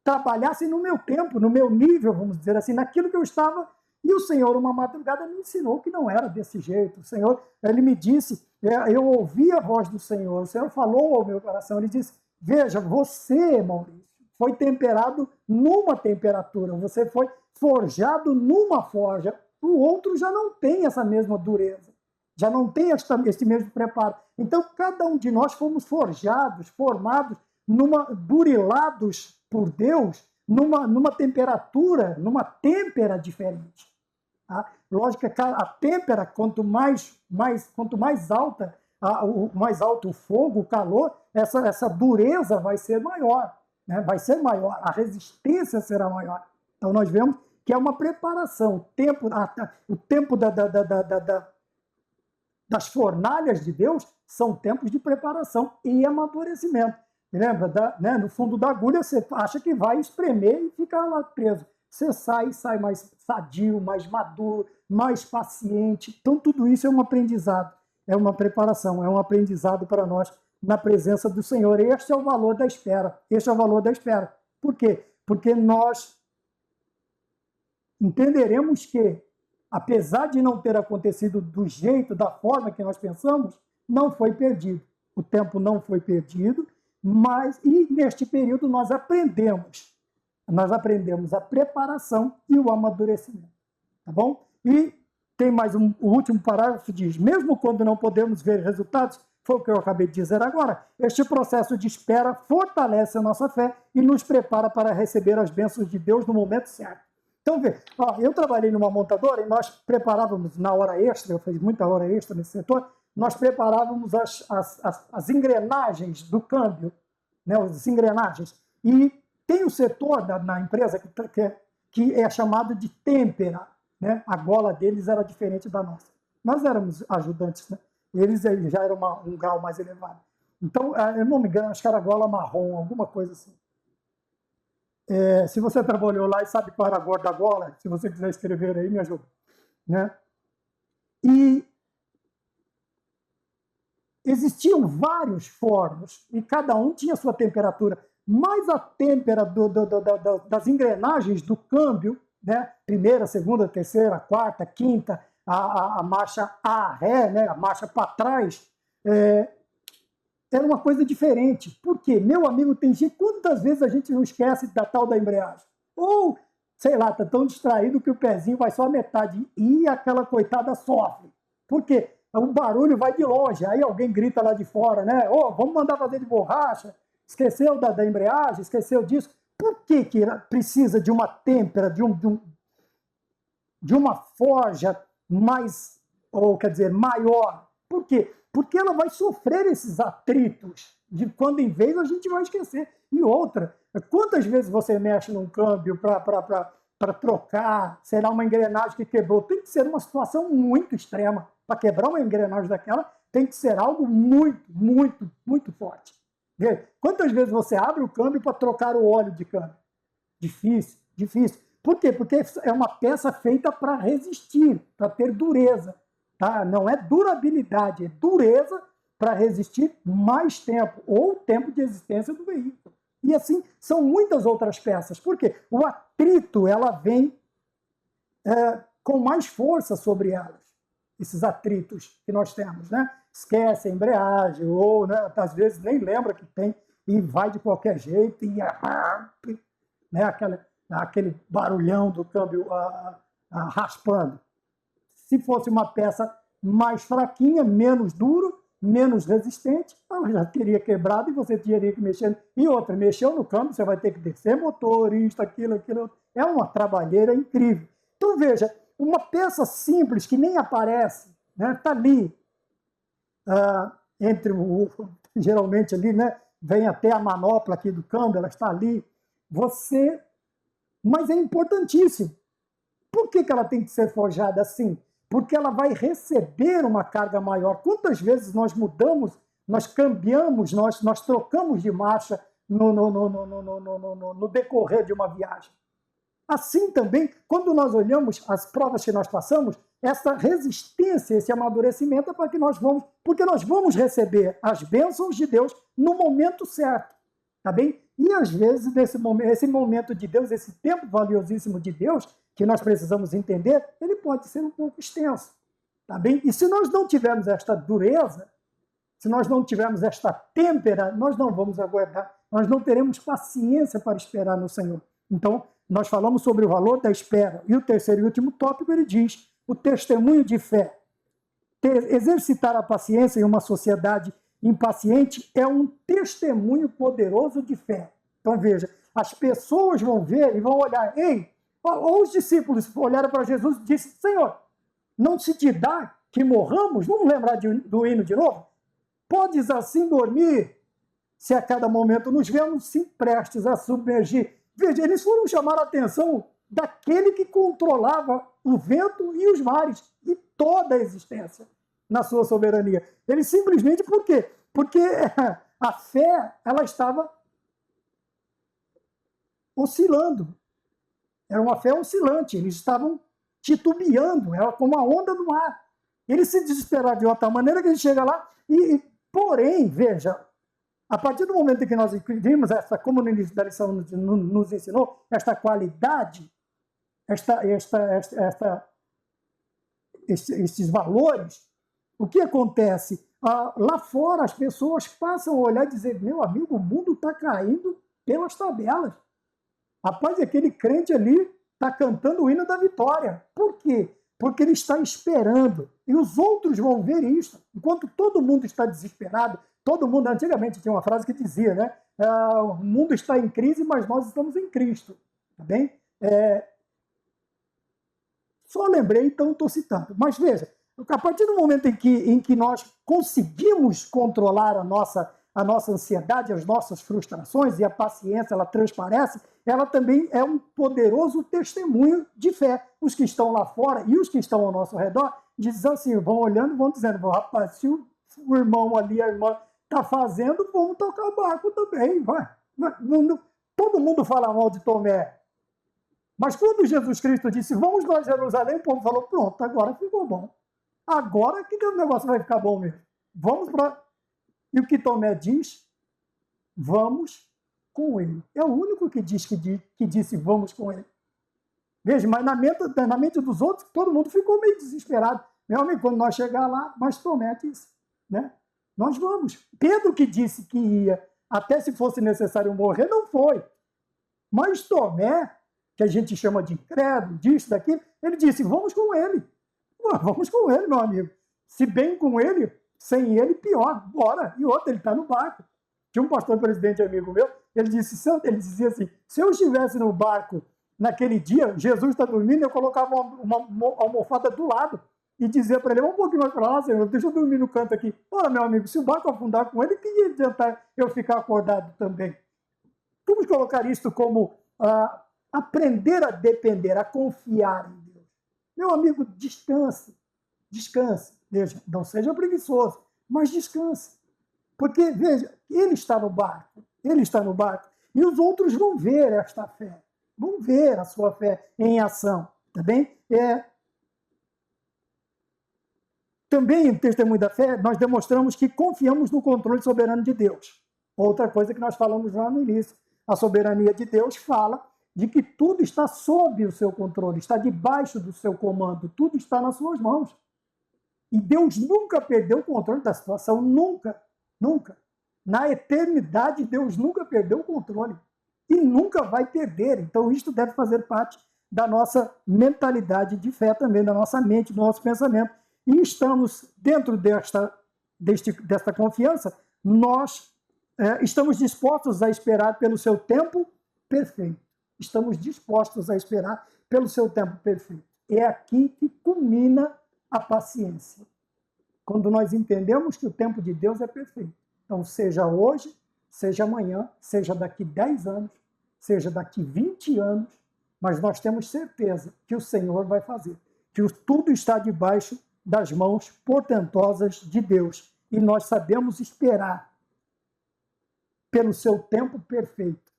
trabalhassem no meu tempo, no meu nível, vamos dizer assim, naquilo que eu estava. E o Senhor, uma madrugada, me ensinou que não era desse jeito. O Senhor, ele me disse, eu ouvi a voz do Senhor, o Senhor falou ao meu coração, ele disse, veja, você, Maurício, foi temperado numa temperatura, você foi forjado numa forja, o outro já não tem essa mesma dureza, já não tem esse mesmo preparo. Então, cada um de nós fomos forjados, formados, burilados por Deus, numa temperatura, numa têmpera diferente. Tá? Lógico que a têmpera, quanto mais alta, mais alto o fogo, o calor, essa dureza vai ser maior. né? Vai ser maior, a resistência será maior. Então nós vemos que é uma preparação, o tempo das fornalhas de Deus são tempos de preparação e amadurecimento. Lembra, né? No fundo da agulha você acha que vai espremer e ficar lá preso. Você sai mais sadio, mais maduro, mais paciente. Então tudo isso é um aprendizado, é uma preparação, é um aprendizado para nós na presença do Senhor. Este é o valor da espera. Este é o valor da espera. Por quê? Porque nós entenderemos que, apesar de não ter acontecido do jeito, da forma que nós pensamos, não foi perdido. O tempo não foi perdido, e neste período nós aprendemos a preparação e o amadurecimento. Tá bom? E tem mais o último parágrafo, diz: mesmo quando não podemos ver resultados, foi o que eu acabei de dizer agora, este processo de espera fortalece a nossa fé e nos prepara para receber as bênçãos de Deus no momento certo. Então, eu trabalhei numa montadora e nós preparávamos na hora extra, eu fiz muita hora extra nesse setor, nós preparávamos as engrenagens do câmbio, né, as engrenagens. E tem o setor na empresa que é chamado de têmpera, né? A gola deles era diferente da nossa. Nós éramos ajudantes, né? Eles já eram um grau mais elevado. Então, eu não me engano, acho que era gola marrom, alguma coisa assim. Se você trabalhou lá e sabe qual era a cor da gola, se você quiser escrever aí, me ajuda. Né? E existiam vários fornos e cada um tinha sua temperatura, mas a têmpera das engrenagens do câmbio, né? Primeira, segunda, terceira, quarta, quinta, a marcha A, Ré, né? A marcha para trás, era uma coisa diferente. Por quê? Meu amigo, tem gente, quantas vezes a gente não esquece da tal da embreagem? Ou, sei lá, está tão distraído que o pezinho vai só a metade e aquela coitada sofre. Por quê? O barulho vai de longe, aí alguém grita lá de fora, né? Vamos mandar fazer de borracha, esqueceu da embreagem, esqueceu disso. Por que precisa de uma têmpera, de uma forja mais, ou quer dizer, maior? Por quê? Porque ela vai sofrer esses atritos, de quando em vez a gente vai esquecer. E outra, quantas vezes você mexe num câmbio para trocar, será uma engrenagem que quebrou? Tem que ser uma situação muito extrema. Para quebrar uma engrenagem daquela, tem que ser algo muito, muito, muito forte. Quantas vezes você abre o câmbio para trocar o óleo de câmbio? Difícil, difícil. Por quê? Porque é uma peça feita para resistir, para ter dureza. Tá? Não é durabilidade, é dureza para resistir mais tempo, ou o tempo de existência do veículo. E assim, são muitas outras peças. Por quê? O atrito, ela vem com mais força sobre elas, esses atritos que nós temos, né? Esquece a embreagem, ou, né, às vezes nem lembra que tem, e vai de qualquer jeito, e né, aquele barulhão do câmbio raspando. Se fosse uma peça mais fraquinha, menos duro, menos resistente, ela já teria quebrado e você teria que mexer. E outra, mexeu no câmbio, você vai ter que descer motorista, aquilo. É uma trabalheira incrível. Então, veja, uma peça simples que nem aparece, né, tá ali, geralmente ali, né, vem até a manopla aqui do câmbio, ela está ali. Mas é importantíssimo. Por que ela tem que ser forjada assim? Porque ela vai receber uma carga maior. Quantas vezes nós mudamos, nós cambiamos, nós trocamos de marcha no decorrer de uma viagem? Assim também, quando nós olhamos as provas que nós passamos, essa resistência, esse amadurecimento é para que porque nós vamos receber as bênçãos de Deus no momento certo, tá bem? E às vezes esse momento de Deus, esse tempo valiosíssimo de Deus, que nós precisamos entender, ele pode ser um pouco extenso, tá bem? E se nós não tivermos esta dureza, se nós não tivermos esta têmpera, nós não vamos aguardar, nós não teremos paciência para esperar no Senhor. Então, nós falamos sobre o valor da espera. E o terceiro e último tópico, ele diz, o testemunho de fé. Exercitar a paciência em uma sociedade impaciente é um testemunho poderoso de fé. Então, veja, as pessoas vão ver e vão olhar, ou os discípulos olharam para Jesus e disseram, Senhor, não se te dá que morramos? Vamos lembrar do hino de novo? Podes assim dormir, se a cada momento nos vemos sim prestes a submergir. Veja, eles foram chamar a atenção daquele que controlava o vento e os mares e toda a existência na sua soberania. Eles simplesmente, por quê? Porque a fé, ela estava oscilando. Era uma fé oscilante, eles estavam titubeando, era como a onda do mar. Eles se desesperaram de outra maneira que a gente chega lá porém, veja, a partir do momento em que nós vimos essa, como no início da lição nos ensinou, esta qualidade, esses valores, o que acontece? Lá fora as pessoas passam a olhar e dizer, meu amigo, o mundo está caindo pelas tabelas. Rapaz, aquele crente ali está cantando o hino da vitória. Por quê? Porque ele está esperando. E os outros vão ver isso. Enquanto todo mundo está desesperado, todo mundo, antigamente tinha uma frase que dizia, né? O mundo está em crise, mas nós estamos em Cristo. Tá bem? Só lembrei, então estou citando. Mas veja, a partir do momento em que nós conseguimos controlar a nossa ansiedade, as nossas frustrações, e a paciência, ela transparece, ela também é um poderoso testemunho de fé. Os que estão lá fora e os que estão ao nosso redor dizem assim, vão olhando e vão dizendo, rapaz, se o irmão ali, a irmã está fazendo, vamos tocar o barco também. Vai. Todo mundo fala mal de Tomé. Mas quando Jesus Cristo disse, vamos para Jerusalém, o povo falou, pronto, agora ficou bom. Agora que o negócio vai ficar bom mesmo. Vamos para... E o que Tomé diz? Vamos com ele. É o único que disse vamos com ele. Veja, mas na mente dos outros, todo mundo ficou meio desesperado. Meu amigo, quando nós chegar lá, mas Tomé disse, né? Nós vamos. Pedro que disse que ia, até se fosse necessário morrer, não foi. Mas Tomé, que a gente chama de incrédulo, disso, daquilo, ele disse, vamos com ele. Vamos com ele, meu amigo. Se bem com ele, sem ele, pior. Bora. E outro, ele está no barco. Tinha um pastor presidente amigo meu, ele dizia assim, se eu estivesse no barco naquele dia, Jesus está dormindo, eu colocava uma almofada do lado e dizia para ele, vamos um pouquinho mais para lá, Senhor, deixa eu dormir no canto aqui. Ora, meu amigo, se o barco afundar com ele, que ia adiantar eu ficar acordado também? Vamos colocar isto como aprender a depender, a confiar em Deus. Meu amigo, descanse. Descanse. Veja, não seja preguiçoso, mas descanse. Porque, veja, ele está no barco, e os outros vão ver esta fé, vão ver a sua fé em ação, tá bem? Também, em Testemunho da Fé, nós demonstramos que confiamos no controle soberano de Deus. Outra coisa que nós falamos lá no início, a soberania de Deus fala de que tudo está sob o seu controle, está debaixo do seu comando, tudo está nas suas mãos. E Deus nunca perdeu o controle da situação, nunca. Nunca. Na eternidade, Deus nunca perdeu o controle. E nunca vai perder. Então, isto deve fazer parte da nossa mentalidade de fé também, da nossa mente, do nosso pensamento. E estamos, dentro desta confiança, nós estamos dispostos a esperar pelo seu tempo perfeito. Estamos dispostos a esperar pelo seu tempo perfeito. É aqui que culmina a paciência. Quando nós entendemos que o tempo de Deus é perfeito. Então, seja hoje, seja amanhã, seja daqui 10 anos, seja daqui 20 anos, mas nós temos certeza que o Senhor vai fazer, que tudo está debaixo das mãos portentosas de Deus. E nós sabemos esperar pelo seu tempo perfeito.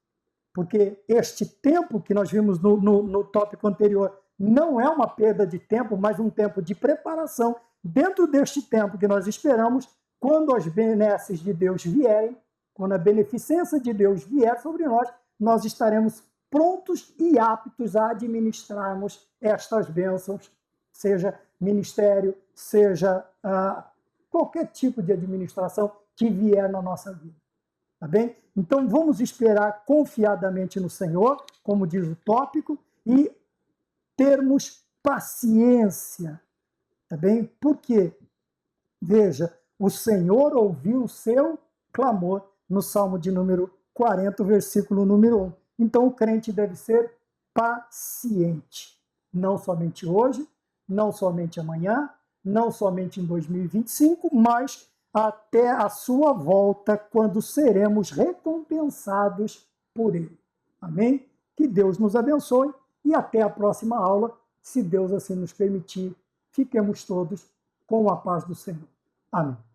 Porque este tempo que nós vimos no tópico anterior não é uma perda de tempo, mas um tempo de preparação. Dentro deste tempo que nós esperamos, quando as benesses de Deus vierem, quando a beneficência de Deus vier sobre nós, nós estaremos prontos e aptos a administrarmos estas bênçãos, seja ministério, seja qualquer tipo de administração que vier na nossa vida. Tá bem? Então vamos esperar confiadamente no Senhor, como diz o tópico, e termos paciência. Tá bem? Por quê? Veja, o Senhor ouviu o seu clamor no Salmo de número 40, versículo número 1. Então o crente deve ser paciente. Não somente hoje, não somente amanhã, não somente em 2025, mas até a sua volta, quando seremos recompensados por Ele. Amém? Que Deus nos abençoe e até a próxima aula, se Deus assim nos permitir. Fiquemos todos com a paz do Senhor. Amém.